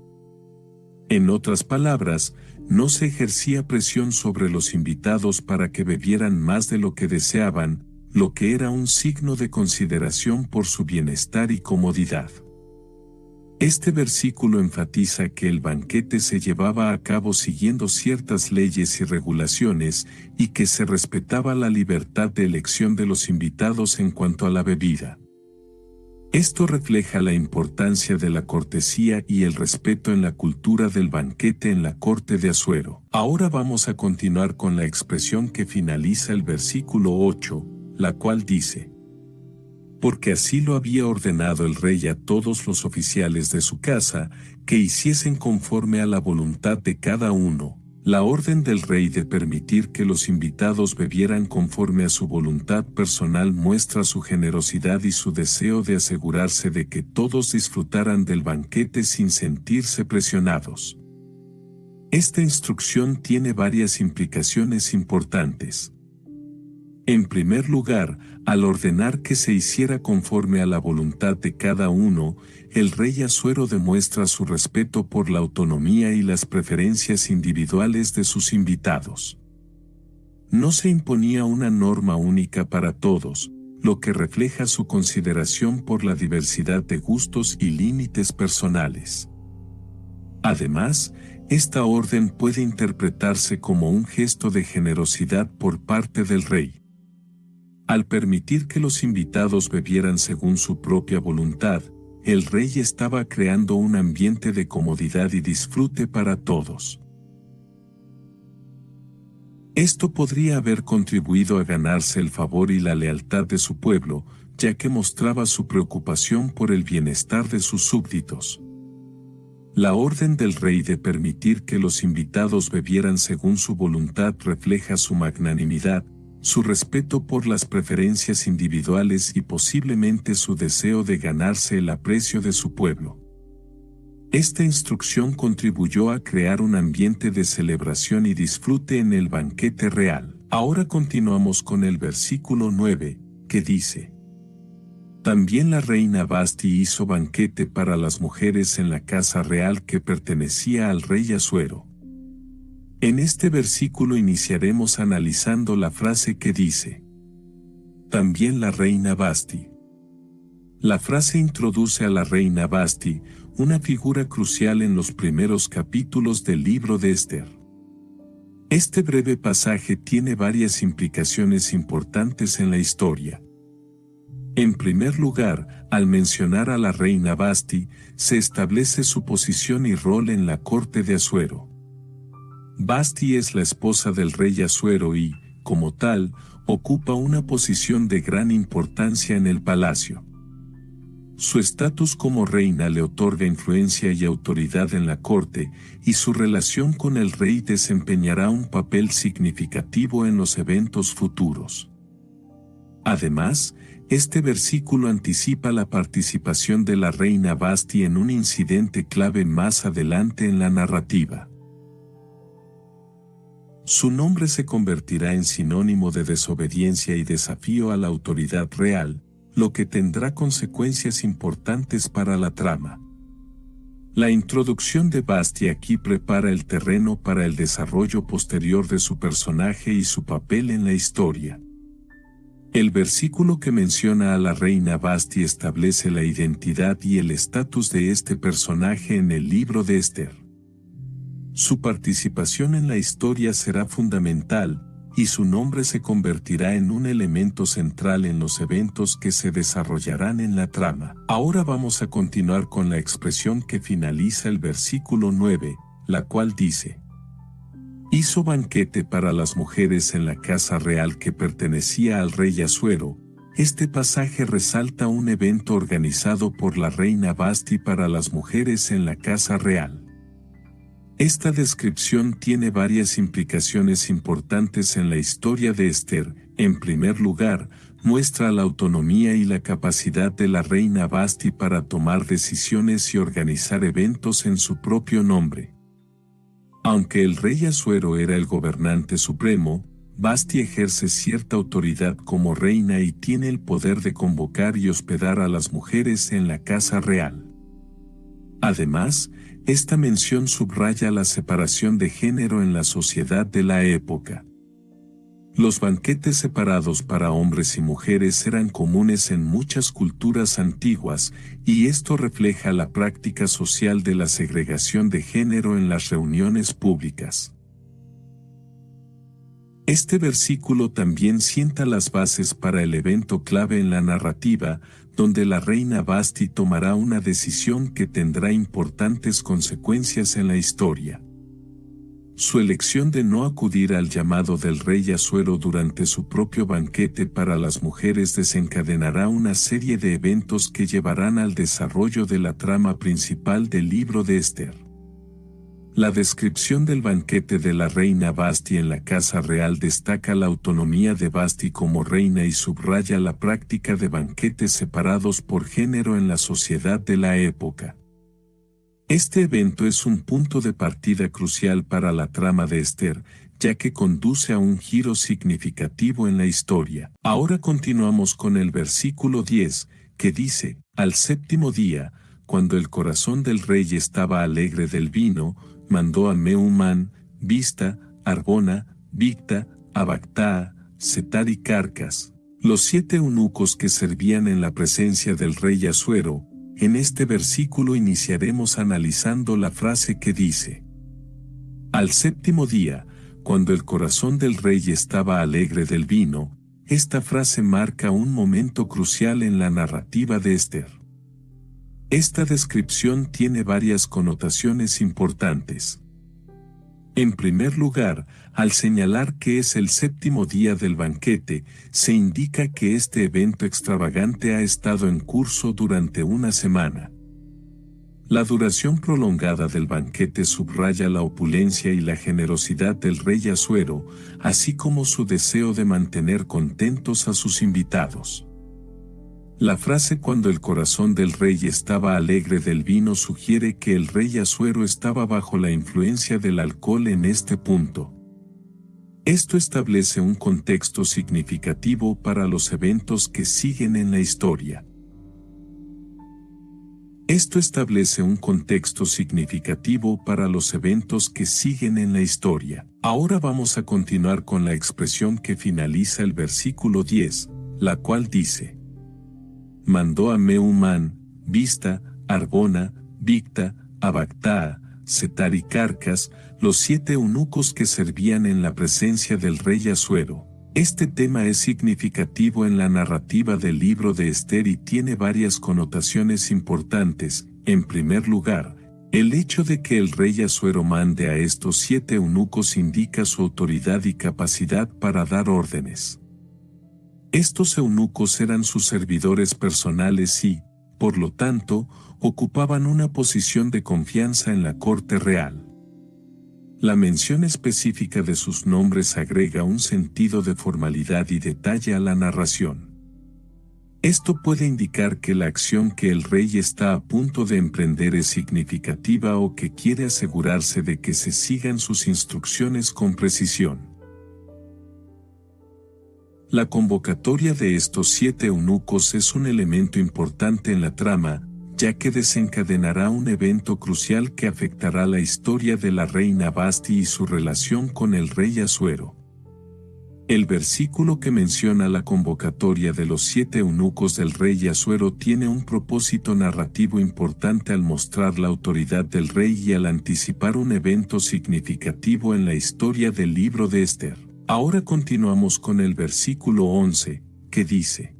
En otras palabras, no se ejercía presión sobre los invitados para que bebieran más de lo que deseaban, lo que era un signo de consideración por su bienestar y comodidad. Este versículo enfatiza que el banquete se llevaba a cabo siguiendo ciertas leyes y regulaciones y que se respetaba la libertad de elección de los invitados en cuanto a la bebida. Esto refleja la importancia de la cortesía y el respeto en la cultura del banquete en la corte de Asuero. Ahora vamos a continuar con la expresión que finaliza el versículo 8, la cual dice: porque así lo había ordenado el rey a todos los oficiales de su casa, que hiciesen conforme a la voluntad de cada uno. La orden del rey de permitir que los invitados bebieran conforme a su voluntad personal muestra su generosidad y su deseo de asegurarse de que todos disfrutaran del banquete sin sentirse presionados. Esta instrucción tiene varias implicaciones importantes. En primer lugar, al ordenar que se hiciera conforme a la voluntad de cada uno, el rey Asuero demuestra su respeto por la autonomía y las preferencias individuales de sus invitados. No se imponía una norma única para todos, lo que refleja su consideración por la diversidad de gustos y límites personales. Además, esta orden puede interpretarse como un gesto de generosidad por parte del rey. Al permitir que los invitados bebieran según su propia voluntad, el rey estaba creando un ambiente de comodidad y disfrute para todos. Esto podría haber contribuido a ganarse el favor y la lealtad de su pueblo, ya que mostraba su preocupación por el bienestar de sus súbditos. La orden del rey de permitir que los invitados bebieran según su voluntad refleja su magnanimidad, su respeto por las preferencias individuales y posiblemente su deseo de ganarse el aprecio de su pueblo. Esta instrucción contribuyó a crear un ambiente de celebración y disfrute en el banquete real. Ahora continuamos con el versículo 9, que dice: también la reina Vasti hizo banquete para las mujeres en la casa real que pertenecía al rey Asuero. En este versículo iniciaremos analizando la frase que dice: también la reina Vasti. La frase introduce a la reina Vasti, una figura crucial en los primeros capítulos del libro de Esther. Este breve pasaje tiene varias implicaciones importantes en la historia. En primer lugar, al mencionar a la reina Vasti, se establece su posición y rol en la corte de Asuero. Vasti es la esposa del rey Asuero y, como tal, ocupa una posición de gran importancia en el palacio. Su estatus como reina le otorga influencia y autoridad en la corte, y su relación con el rey desempeñará un papel significativo en los eventos futuros. Además, este versículo anticipa la participación de la reina Vasti en un incidente clave más adelante en la narrativa. Su nombre se convertirá en sinónimo de desobediencia y desafío a la autoridad real, lo que tendrá consecuencias importantes para la trama. La introducción de Vasti aquí prepara el terreno para el desarrollo posterior de su personaje y su papel en la historia. El versículo que menciona a la reina Vasti establece la identidad y el estatus de este personaje en el libro de Esther. Su participación en la historia será fundamental, y su nombre se convertirá en un elemento central en los eventos que se desarrollarán en la trama. Ahora vamos a continuar con la expresión que finaliza el versículo 9, la cual dice: hizo banquete para las mujeres en la casa real que pertenecía al rey Asuero. Este pasaje resalta un evento organizado por la reina Vasti para las mujeres en la casa real. Esta descripción tiene varias implicaciones importantes en la historia de Esther. En primer lugar, muestra la autonomía y la capacidad de la reina Vasti para tomar decisiones y organizar eventos en su propio nombre. Aunque el rey Asuero era el gobernante supremo, Vasti ejerce cierta autoridad como reina y tiene el poder de convocar y hospedar a las mujeres en la casa real. Además, esta mención subraya la separación de género en la sociedad de la época. Los banquetes separados para hombres y mujeres eran comunes en muchas culturas antiguas, y esto refleja la práctica social de la segregación de género en las reuniones públicas. Este versículo también sienta las bases para el evento clave en la narrativa, donde la reina Vasti tomará una decisión que tendrá importantes consecuencias en la historia. Su elección de no acudir al llamado del rey Asuero durante su propio banquete para las mujeres desencadenará una serie de eventos que llevarán al desarrollo de la trama principal del libro de Esther. La descripción del banquete de la reina Vasti en la casa real destaca la autonomía de Vasti como reina y subraya la práctica de banquetes separados por género en la sociedad de la época. Este evento es un punto de partida crucial para la trama de Esther, ya que conduce a un giro significativo en la historia. Ahora continuamos con el versículo 10, que dice: al séptimo día, cuando el corazón del rey estaba alegre del vino, mandó a Mehumán, Bizta, Arbona, Bigta, Abagtaa, Setar y Carcas, los 7 eunucos que servían en la presencia del rey Asuero. En este versículo iniciaremos analizando la frase que dice: al séptimo día, cuando el corazón del rey estaba alegre del vino. Esta frase marca un momento crucial en la narrativa de Esther. Esta descripción tiene varias connotaciones importantes. En primer lugar, al señalar que es el séptimo día del banquete, se indica que este evento extravagante ha estado en curso durante una semana. La duración prolongada del banquete subraya la opulencia y la generosidad del rey Asuero, así como su deseo de mantener contentos a sus invitados. La frase "cuando el corazón del rey estaba alegre del vino" sugiere que el rey Asuero estaba bajo la influencia del alcohol en este punto. Esto establece un contexto significativo para los eventos que siguen en la historia. Ahora vamos a continuar con la expresión que finaliza el versículo 10, la cual dice: mandó a Mehumán, Bizta, Arbona, Bigta, Abagtaa, Setar y Carcas, los 7 eunucos que servían en la presencia del rey Asuero. Este tema es significativo en la narrativa del libro de Esther y tiene varias connotaciones importantes. En primer lugar, el hecho de que el rey Asuero mande a estos 7 eunucos indica su autoridad y capacidad para dar órdenes. Estos eunucos eran sus servidores personales y, por lo tanto, ocupaban una posición de confianza en la corte real. La mención específica de sus nombres agrega un sentido de formalidad y detalle a la narración. Esto puede indicar que la acción que el rey está a punto de emprender es significativa o que quiere asegurarse de que se sigan sus instrucciones con precisión. La convocatoria de estos 7 eunucos es un elemento importante en la trama, ya que desencadenará un evento crucial que afectará la historia de la reina Vasti y su relación con el rey Asuero. El versículo que menciona la convocatoria de los 7 eunucos del rey Asuero tiene un propósito narrativo importante al mostrar la autoridad del rey y al anticipar un evento significativo en la historia del libro de Esther. Ahora continuamos con el versículo 11, que dice: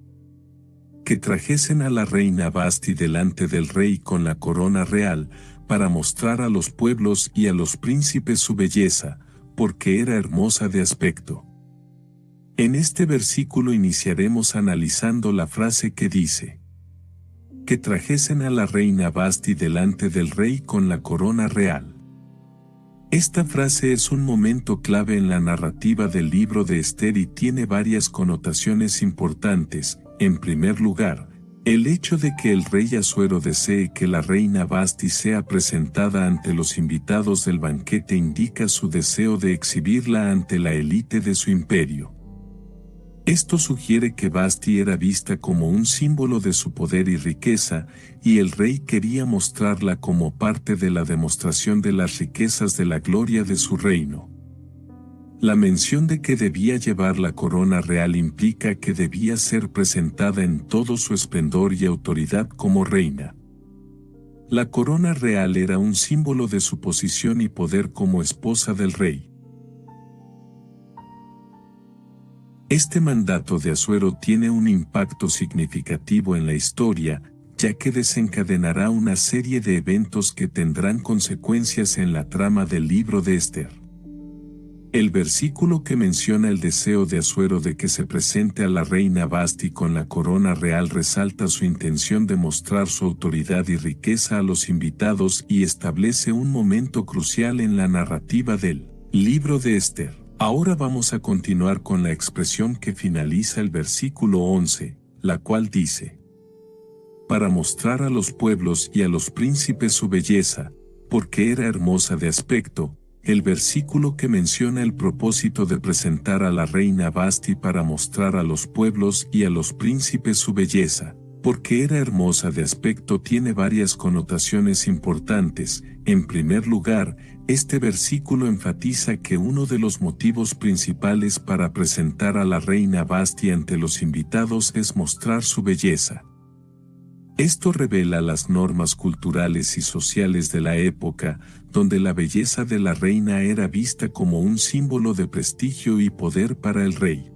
que trajesen a la reina Vasti delante del rey con la corona real, para mostrar a los pueblos y a los príncipes su belleza, porque era hermosa de aspecto. En este versículo iniciaremos analizando la frase que dice: que trajesen a la reina Vasti delante del rey con la corona real. Esta frase es un momento clave en la narrativa del libro de Esther y tiene varias connotaciones importantes. En primer lugar, el hecho de que el rey Asuero desee que la reina Vasti sea presentada ante los invitados del banquete indica su deseo de exhibirla ante la élite de su imperio. Esto sugiere que Vasti era vista como un símbolo de su poder y riqueza, y el rey quería mostrarla como parte de la demostración de las riquezas de la gloria de su reino. La mención de que debía llevar la corona real implica que debía ser presentada en todo su esplendor y autoridad como reina. La corona real era un símbolo de su posición y poder como esposa del rey. Este mandato de Asuero tiene un impacto significativo en la historia, ya que desencadenará una serie de eventos que tendrán consecuencias en la trama del libro de Esther. El versículo que menciona el deseo de Asuero de que se presente a la reina Vasti con la corona real resalta su intención de mostrar su autoridad y riqueza a los invitados y establece un momento crucial en la narrativa del libro de Esther. Ahora vamos a continuar con la expresión que finaliza el versículo 11, la cual dice: para mostrar a los pueblos y a los príncipes su belleza, porque era hermosa de aspecto. El versículo que menciona el propósito de presentar a la reina Vasti para mostrar a los pueblos y a los príncipes su belleza, porque era hermosa de aspecto, tiene varias connotaciones importantes. En primer lugar, este versículo enfatiza que uno de los motivos principales para presentar a la reina Vasti ante los invitados es mostrar su belleza. Esto revela las normas culturales y sociales de la época, donde la belleza de la reina era vista como un símbolo de prestigio y poder para el rey.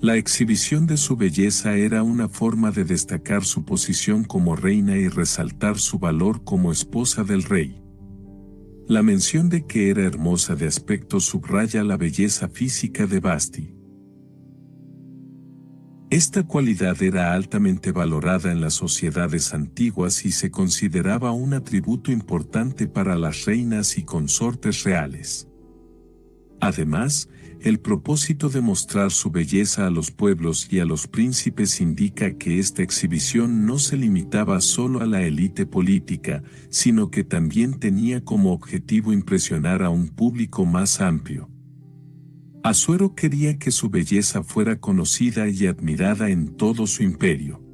La exhibición de su belleza era una forma de destacar su posición como reina y resaltar su valor como esposa del rey. La mención de que era hermosa de aspecto subraya la belleza física de Vasti. Esta cualidad era altamente valorada en las sociedades antiguas y se consideraba un atributo importante para las reinas y consortes reales. Además, el propósito de mostrar su belleza a los pueblos y a los príncipes indica que esta exhibición no se limitaba solo a la élite política, sino que también tenía como objetivo impresionar a un público más amplio. Asuero quería que su belleza fuera conocida y admirada en todo su imperio.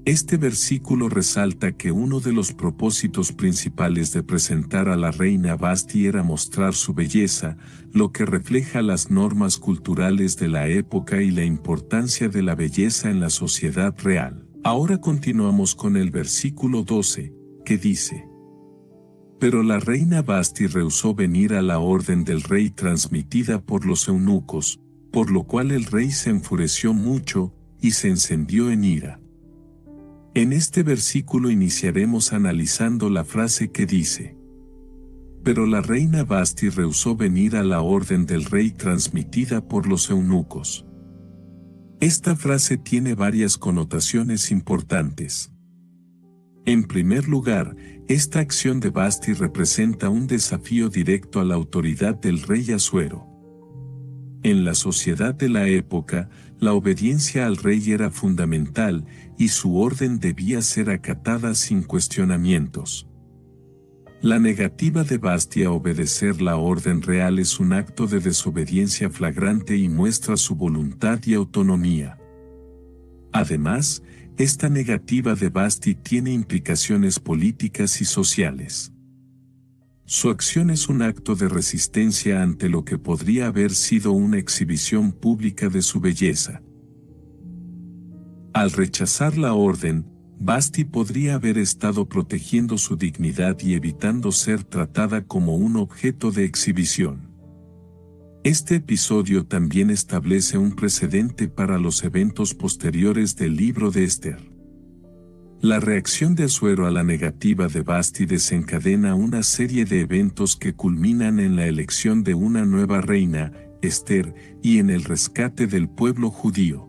Este versículo resalta que uno de los propósitos principales de presentar a la reina Vasti era mostrar su belleza, lo que refleja las normas culturales de la época y la importancia de la belleza en la sociedad real. Ahora continuamos con el versículo 12, que dice: pero la reina Vasti rehusó venir a la orden del rey transmitida por los eunucos, por lo cual el rey se enfureció mucho y se encendió en ira. En este versículo iniciaremos analizando la frase que dice: pero la reina Vasti rehusó venir a la orden del rey transmitida por los eunucos. Esta frase tiene varias connotaciones importantes. En primer lugar, esta acción de Vasti representa un desafío directo a la autoridad del rey Asuero. En la sociedad de la época, la obediencia al rey era fundamental y su orden debía ser acatada sin cuestionamientos. La negativa de Vasti a obedecer la orden real es un acto de desobediencia flagrante y muestra su voluntad y autonomía. Además, esta negativa de Vasti tiene implicaciones políticas y sociales. Su acción es un acto de resistencia ante lo que podría haber sido una exhibición pública de su belleza. Al rechazar la orden, Vashti podría haber estado protegiendo su dignidad y evitando ser tratada como un objeto de exhibición. Este episodio también establece un precedente para los eventos posteriores del libro de Esther. La reacción de Asuero a la negativa de Vashti desencadena una serie de eventos que culminan en la elección de una nueva reina, Esther, y en el rescate del pueblo judío.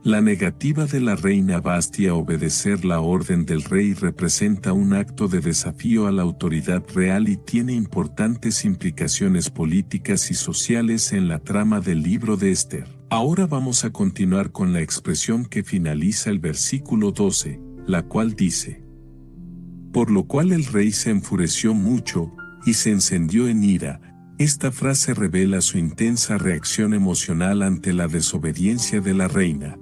La negativa de la reina Vashti a obedecer la orden del rey representa un acto de desafío a la autoridad real y tiene importantes implicaciones políticas y sociales en la trama del libro de Esther. Ahora vamos a continuar con la expresión que finaliza el versículo 12, la cual dice: por lo cual el rey se enfureció mucho, y se encendió en ira. Esta frase revela su intensa reacción emocional ante la desobediencia de la reina.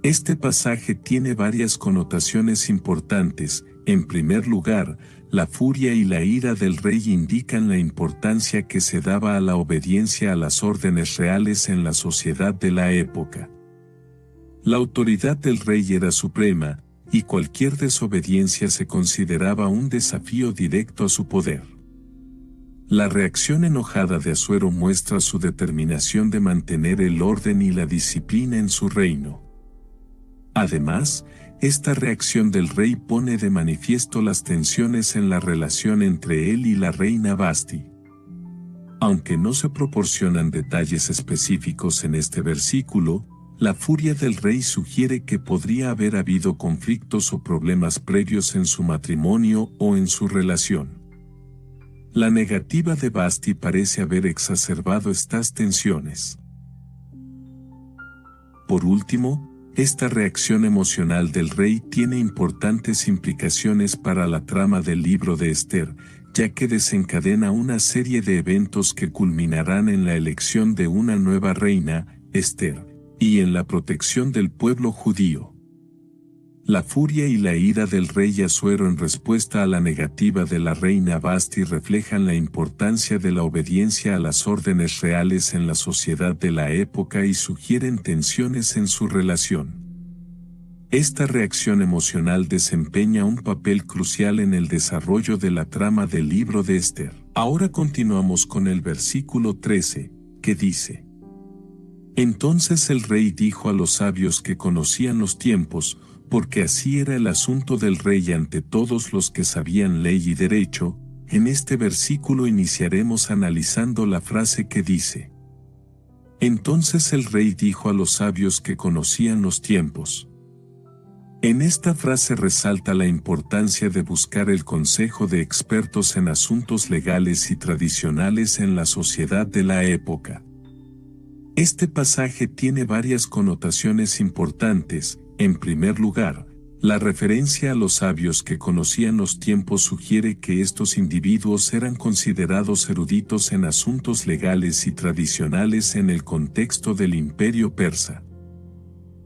Este pasaje tiene varias connotaciones importantes. En primer lugar, la furia y la ira del rey indican la importancia que se daba a la obediencia a las órdenes reales en la sociedad de la época. La autoridad del rey era suprema, y cualquier desobediencia se consideraba un desafío directo a su poder. La reacción enojada de Asuero muestra su determinación de mantener el orden y la disciplina en su reino. Además, esta reacción del rey pone de manifiesto las tensiones en la relación entre él y la reina Vashti. Aunque no se proporcionan detalles específicos en este versículo, la furia del rey sugiere que podría haber habido conflictos o problemas previos en su matrimonio o en su relación. La negativa de Vashti parece haber exacerbado estas tensiones. Por último, esta reacción emocional del rey tiene importantes implicaciones para la trama del libro de Esther, ya que desencadena una serie de eventos que culminarán en la elección de una nueva reina, Esther, y en la protección del pueblo judío. La furia y la ira del rey Asuero en respuesta a la negativa de la reina Vashti reflejan la importancia de la obediencia a las órdenes reales en la sociedad de la época y sugieren tensiones en su relación. Esta reacción emocional desempeña un papel crucial en el desarrollo de la trama del libro de Esther. Ahora continuamos con el versículo 13, que dice: entonces el rey dijo a los sabios que conocían los tiempos, porque así era el asunto del rey ante todos los que sabían ley y derecho. En este versículo iniciaremos analizando la frase que dice: entonces el rey dijo a los sabios que conocían los tiempos. En esta frase resalta la importancia de buscar el consejo de expertos en asuntos legales y tradicionales en la sociedad de la época. Este pasaje tiene varias connotaciones importantes. En primer lugar, la referencia a los sabios que conocían los tiempos sugiere que estos individuos eran considerados eruditos en asuntos legales y tradicionales en el contexto del Imperio Persa.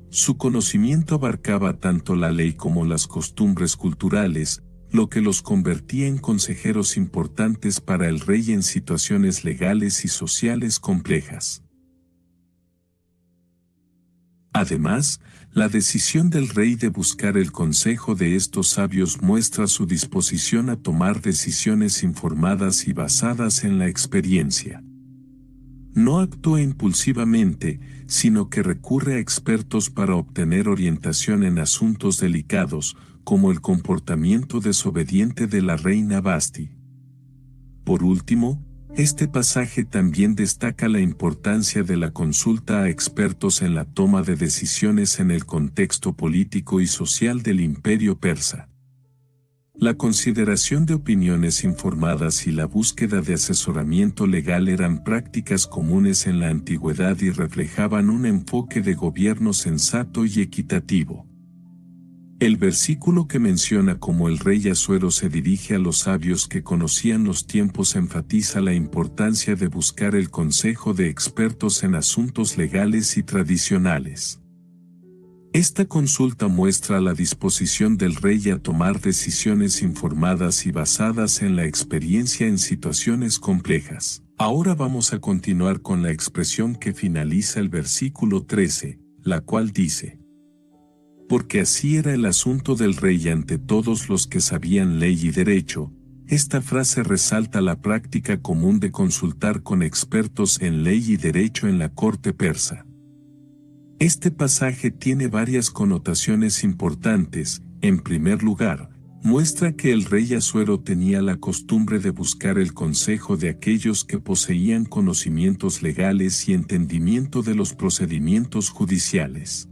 Su conocimiento abarcaba tanto la ley como las costumbres culturales, lo que los convertía en consejeros importantes para el rey en situaciones legales y sociales complejas. Además, la decisión del rey de buscar el consejo de estos sabios muestra su disposición a tomar decisiones informadas y basadas en la experiencia. No actúa impulsivamente, sino que recurre a expertos para obtener orientación en asuntos delicados, como el comportamiento desobediente de la reina Vashti. Por último, este pasaje también destaca la importancia de la consulta a expertos en la toma de decisiones en el contexto político y social del Imperio Persa. La consideración de opiniones informadas y la búsqueda de asesoramiento legal eran prácticas comunes en la antigüedad y reflejaban un enfoque de gobierno sensato y equitativo. El versículo que menciona cómo el rey Asuero se dirige a los sabios que conocían los tiempos enfatiza la importancia de buscar el consejo de expertos en asuntos legales y tradicionales. Esta consulta muestra la disposición del rey a tomar decisiones informadas y basadas en la experiencia en situaciones complejas. Ahora vamos a continuar con la expresión que finaliza el versículo 13, la cual dice: porque así era el asunto del rey ante todos los que sabían ley y derecho. Esta frase resalta la práctica común de consultar con expertos en ley y derecho en la corte persa. Este pasaje tiene varias connotaciones importantes. En primer lugar, muestra que el rey Asuero tenía la costumbre de buscar el consejo de aquellos que poseían conocimientos legales y entendimiento de los procedimientos judiciales.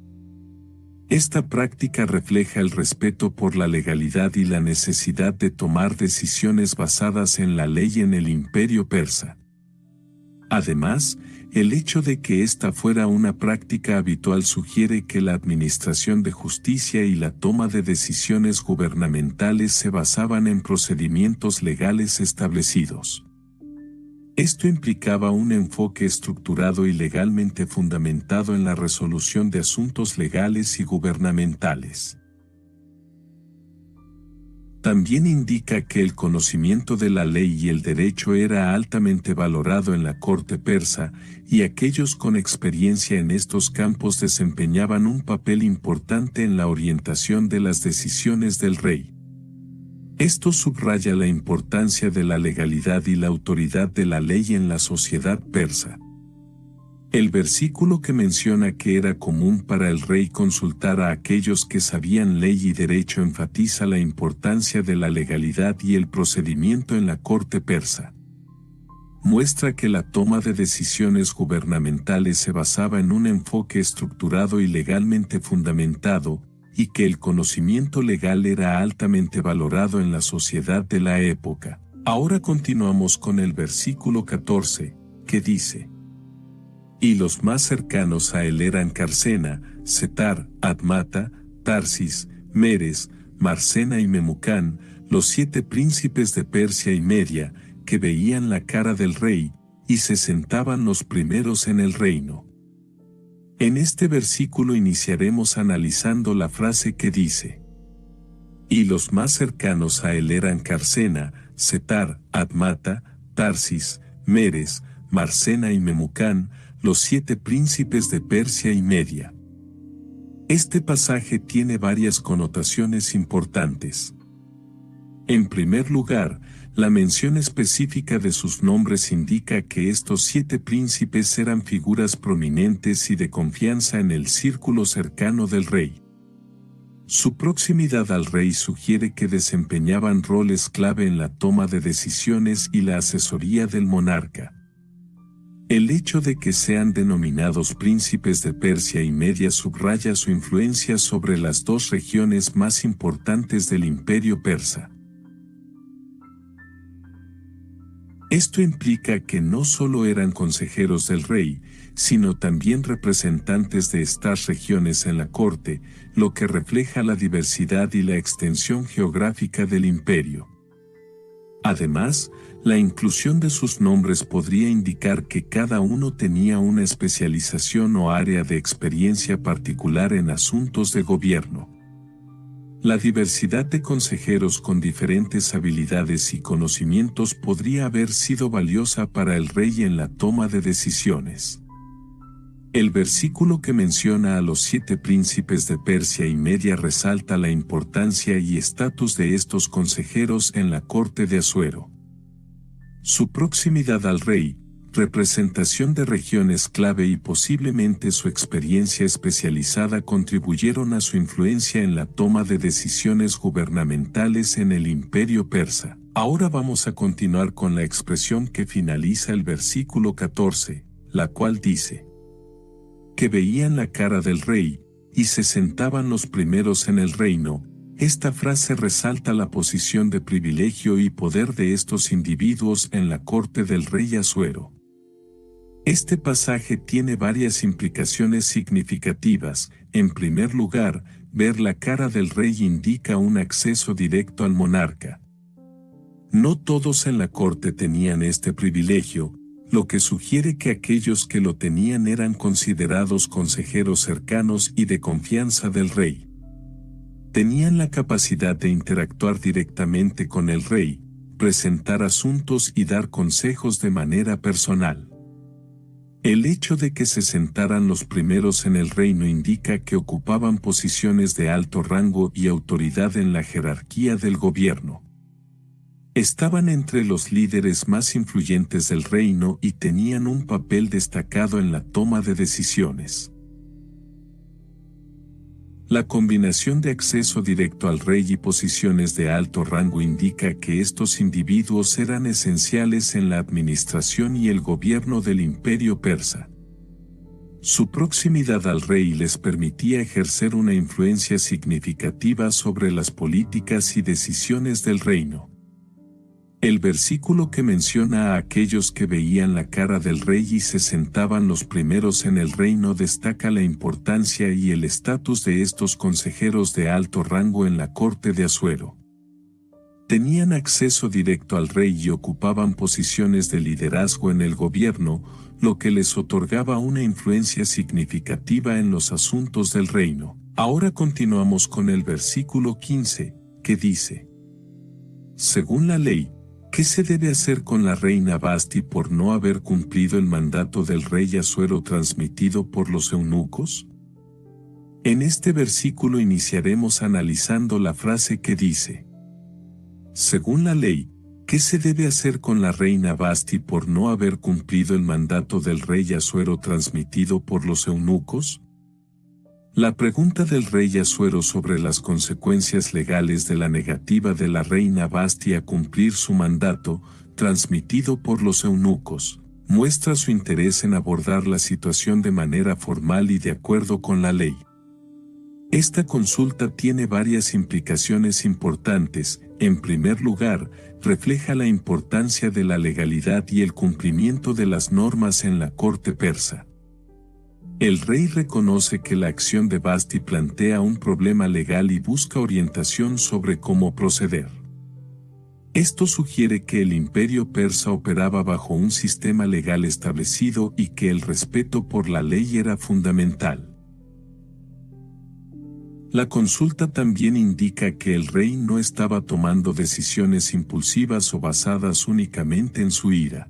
Esta práctica refleja el respeto por la legalidad y la necesidad de tomar decisiones basadas en la ley en el Imperio persa. Además, el hecho de que esta fuera una práctica habitual sugiere que la administración de justicia y la toma de decisiones gubernamentales se basaban en procedimientos legales establecidos. Esto implicaba un enfoque estructurado y legalmente fundamentado en la resolución de asuntos legales y gubernamentales. También indica que el conocimiento de la ley y el derecho era altamente valorado en la corte persa, y aquellos con experiencia en estos campos desempeñaban un papel importante en la orientación de las decisiones del rey. Esto subraya la importancia de la legalidad y la autoridad de la ley en la sociedad persa. El versículo que menciona que era común para el rey consultar a aquellos que sabían ley y derecho enfatiza la importancia de la legalidad y el procedimiento en la corte persa. Muestra que la toma de decisiones gubernamentales se basaba en un enfoque estructurado y legalmente fundamentado, y que el conocimiento legal era altamente valorado en la sociedad de la época. Ahora continuamos con el versículo 14, que dice: y los más cercanos a él eran Carsena, Setar, Admata, Tarsis, Meres, Marsena y Memucán, los 7 príncipes de Persia y Media, que veían la cara del rey, y se sentaban los primeros en el reino. En este versículo iniciaremos analizando la frase que dice: y los más cercanos a él eran Carsena, Setar, Admata, Tarsis, Meres, Marsena y Memucán, los 7 príncipes de Persia y Media. Este pasaje tiene varias connotaciones importantes. En primer lugar, la mención específica de sus nombres indica que estos 7 príncipes eran figuras prominentes y de confianza en el círculo cercano del rey. Su proximidad al rey sugiere que desempeñaban roles clave en la toma de decisiones y la asesoría del monarca. El hecho de que sean denominados príncipes de Persia y Media subraya su influencia sobre las 2 regiones más importantes del imperio persa. Esto implica que no solo eran consejeros del rey, sino también representantes de estas regiones en la corte, lo que refleja la diversidad y la extensión geográfica del imperio. Además, la inclusión de sus nombres podría indicar que cada uno tenía una especialización o área de experiencia particular en asuntos de gobierno. La diversidad de consejeros con diferentes habilidades y conocimientos podría haber sido valiosa para el rey en la toma de decisiones. El versículo que menciona a los 7 príncipes de Persia y Media resalta la importancia y estatus de estos consejeros en la corte de Asuero. Su proximidad al rey, representación de regiones clave y posiblemente su experiencia especializada contribuyeron a su influencia en la toma de decisiones gubernamentales en el imperio persa. Ahora vamos a continuar con la expresión que finaliza el versículo 14, la cual dice: que veían la cara del rey, y se sentaban los primeros en el reino. Esta frase resalta la posición de privilegio y poder de estos individuos en la corte del rey Asuero. Este pasaje tiene varias implicaciones significativas. En primer lugar, ver la cara del rey indica un acceso directo al monarca. No todos en la corte tenían este privilegio, lo que sugiere que aquellos que lo tenían eran considerados consejeros cercanos y de confianza del rey. Tenían la capacidad de interactuar directamente con el rey, presentar asuntos y dar consejos de manera personal. El hecho de que se sentaran los primeros en el reino indica que ocupaban posiciones de alto rango y autoridad en la jerarquía del gobierno. Estaban entre los líderes más influyentes del reino y tenían un papel destacado en la toma de decisiones. La combinación de acceso directo al rey y posiciones de alto rango indica que estos individuos eran esenciales en la administración y el gobierno del imperio persa. Su proximidad al rey les permitía ejercer una influencia significativa sobre las políticas y decisiones del reino. El versículo que menciona a aquellos que veían la cara del rey y se sentaban los primeros en el reino destaca la importancia y el estatus de estos consejeros de alto rango en la corte de Asuero. Tenían acceso directo al rey y ocupaban posiciones de liderazgo en el gobierno, lo que les otorgaba una influencia significativa en los asuntos del reino. Ahora continuamos con el versículo 15, que dice: según la ley, ¿qué se debe hacer con la reina Vasti por no haber cumplido el mandato del rey Asuero transmitido por los eunucos? En este versículo iniciaremos analizando la frase que dice: según la ley, ¿qué se debe hacer con la reina Vasti por no haber cumplido el mandato del rey Asuero transmitido por los eunucos? La pregunta del rey Asuero sobre las consecuencias legales de la negativa de la reina Vasti a cumplir su mandato, transmitido por los eunucos, muestra su interés en abordar la situación de manera formal y de acuerdo con la ley. Esta consulta tiene varias implicaciones importantes. En primer lugar, refleja la importancia de la legalidad y el cumplimiento de las normas en la corte persa. El rey reconoce que la acción de Vasti plantea un problema legal y busca orientación sobre cómo proceder. Esto sugiere que el imperio persa operaba bajo un sistema legal establecido y que el respeto por la ley era fundamental. La consulta también indica que el rey no estaba tomando decisiones impulsivas o basadas únicamente en su ira.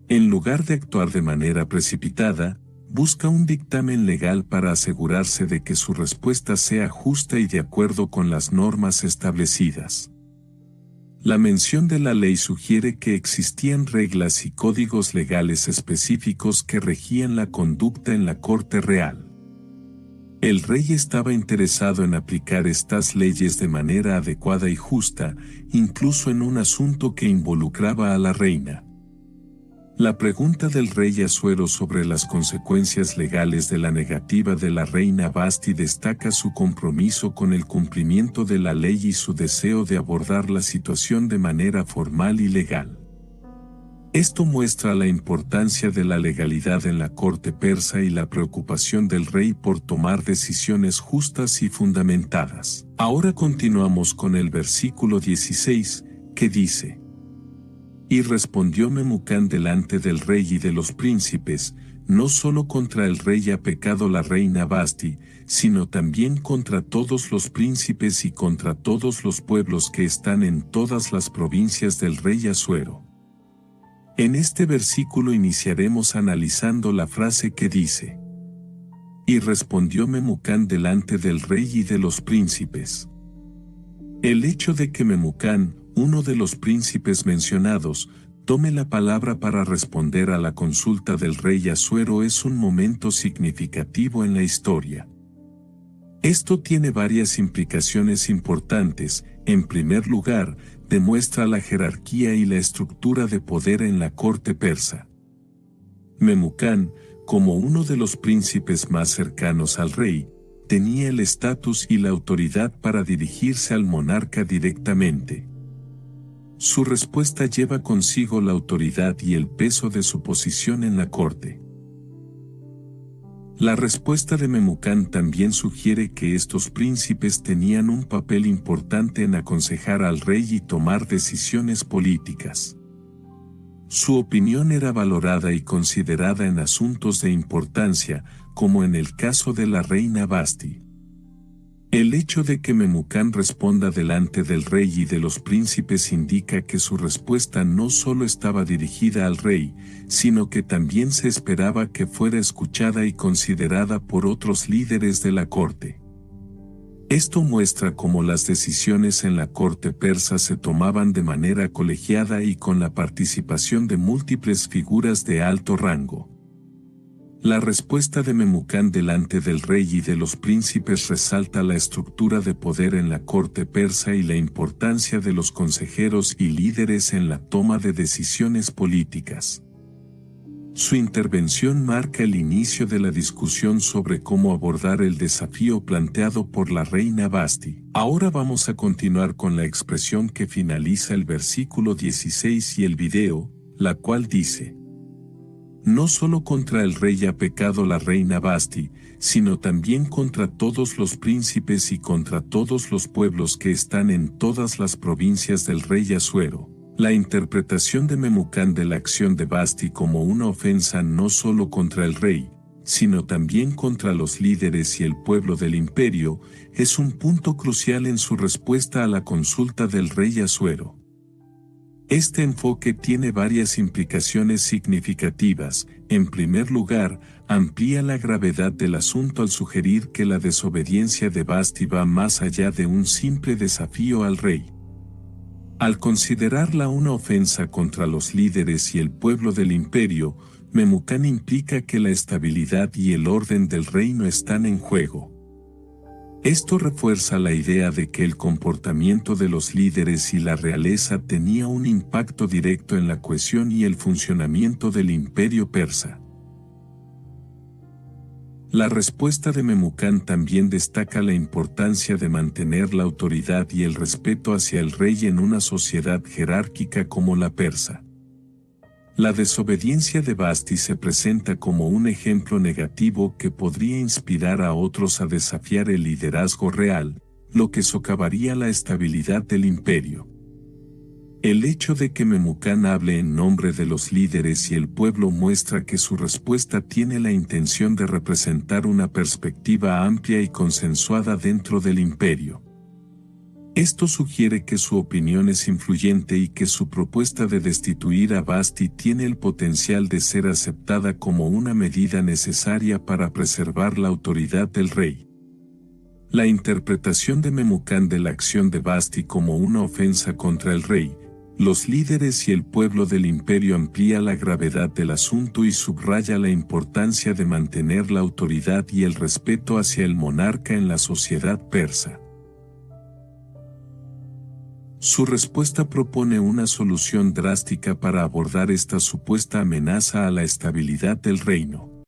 En lugar de actuar de manera precipitada, busca un dictamen legal para asegurarse de que su respuesta sea justa y de acuerdo con las normas establecidas. La mención de la ley sugiere que existían reglas y códigos legales específicos que regían la conducta en la corte real. El rey estaba interesado en aplicar estas leyes de manera adecuada y justa, incluso en un asunto que involucraba a la reina. La pregunta del rey Asuero sobre las consecuencias legales de la negativa de la reina Vasti destaca su compromiso con el cumplimiento de la ley y su deseo de abordar la situación de manera formal y legal. Esto muestra la importancia de la legalidad en la corte persa y la preocupación del rey por tomar decisiones justas y fundamentadas. Ahora continuamos con el versículo 16, que dice: y respondió Memucán delante del rey y de los príncipes: no solo contra el rey ha pecado la reina Vasti, sino también contra todos los príncipes y contra todos los pueblos que están en todas las provincias del rey Asuero. En este versículo iniciaremos analizando la frase que dice: y respondió Memucán delante del rey y de los príncipes. El hecho de que Memucán, uno de los príncipes mencionados, tome la palabra para responder a la consulta del rey Asuero es un momento significativo en la historia. Esto tiene varias implicaciones importantes. En primer lugar, demuestra la jerarquía y la estructura de poder en la corte persa. Memucán, como uno de los príncipes más cercanos al rey, tenía el estatus y la autoridad para dirigirse al monarca directamente. Su respuesta lleva consigo la autoridad y el peso de su posición en la corte. La respuesta de Memucán también sugiere que estos príncipes tenían un papel importante en aconsejar al rey y tomar decisiones políticas. Su opinión era valorada y considerada en asuntos de importancia, como en el caso de la reina Basti. El hecho de que Memucán responda delante del rey y de los príncipes indica que su respuesta no solo estaba dirigida al rey, sino que también se esperaba que fuera escuchada y considerada por otros líderes de la corte. Esto muestra cómo las decisiones en la corte persa se tomaban de manera colegiada y con la participación de múltiples figuras de alto rango. La respuesta de Memucán delante del rey y de los príncipes resalta la estructura de poder en la corte persa y la importancia de los consejeros y líderes en la toma de decisiones políticas. Su intervención marca el inicio de la discusión sobre cómo abordar el desafío planteado por la reina Basti. Ahora vamos a continuar con la expresión que finaliza el versículo 16 y el video, la cual dice: no solo contra el rey ha pecado la reina Basti, sino también contra todos los príncipes y contra todos los pueblos que están en todas las provincias del rey Asuero. La interpretación de Memucán de la acción de Basti como una ofensa no solo contra el rey, sino también contra los líderes y el pueblo del imperio, es un punto crucial en su respuesta a la consulta del rey Asuero. Este enfoque tiene varias implicaciones significativas. En primer lugar, amplía la gravedad del asunto al sugerir que la desobediencia de Basti va más allá de un simple desafío al rey. Al considerarla una ofensa contra los líderes y el pueblo del imperio, Memucán implica que la estabilidad y el orden del reino están en juego. Esto refuerza la idea de que el comportamiento de los líderes y la realeza tenía un impacto directo en la cohesión y el funcionamiento del imperio persa. La respuesta de Memucán también destaca la importancia de mantener la autoridad y el respeto hacia el rey en una sociedad jerárquica como la persa. La desobediencia de Basti se presenta como un ejemplo negativo que podría inspirar a otros a desafiar el liderazgo real, lo que socavaría la estabilidad del imperio. El hecho de que Memucán hable en nombre de los líderes y el pueblo muestra que su respuesta tiene la intención de representar una perspectiva amplia y consensuada dentro del imperio. Esto sugiere que su opinión es influyente y que su propuesta de destituir a Basti tiene el potencial de ser aceptada como una medida necesaria para preservar la autoridad del rey. La interpretación de Memucán de la acción de Basti como una ofensa contra el rey, los líderes y el pueblo del imperio amplía la gravedad del asunto y subraya la importancia de mantener la autoridad y el respeto hacia el monarca en la sociedad persa. Su respuesta propone una solución drástica para abordar esta supuesta amenaza a la estabilidad del reino.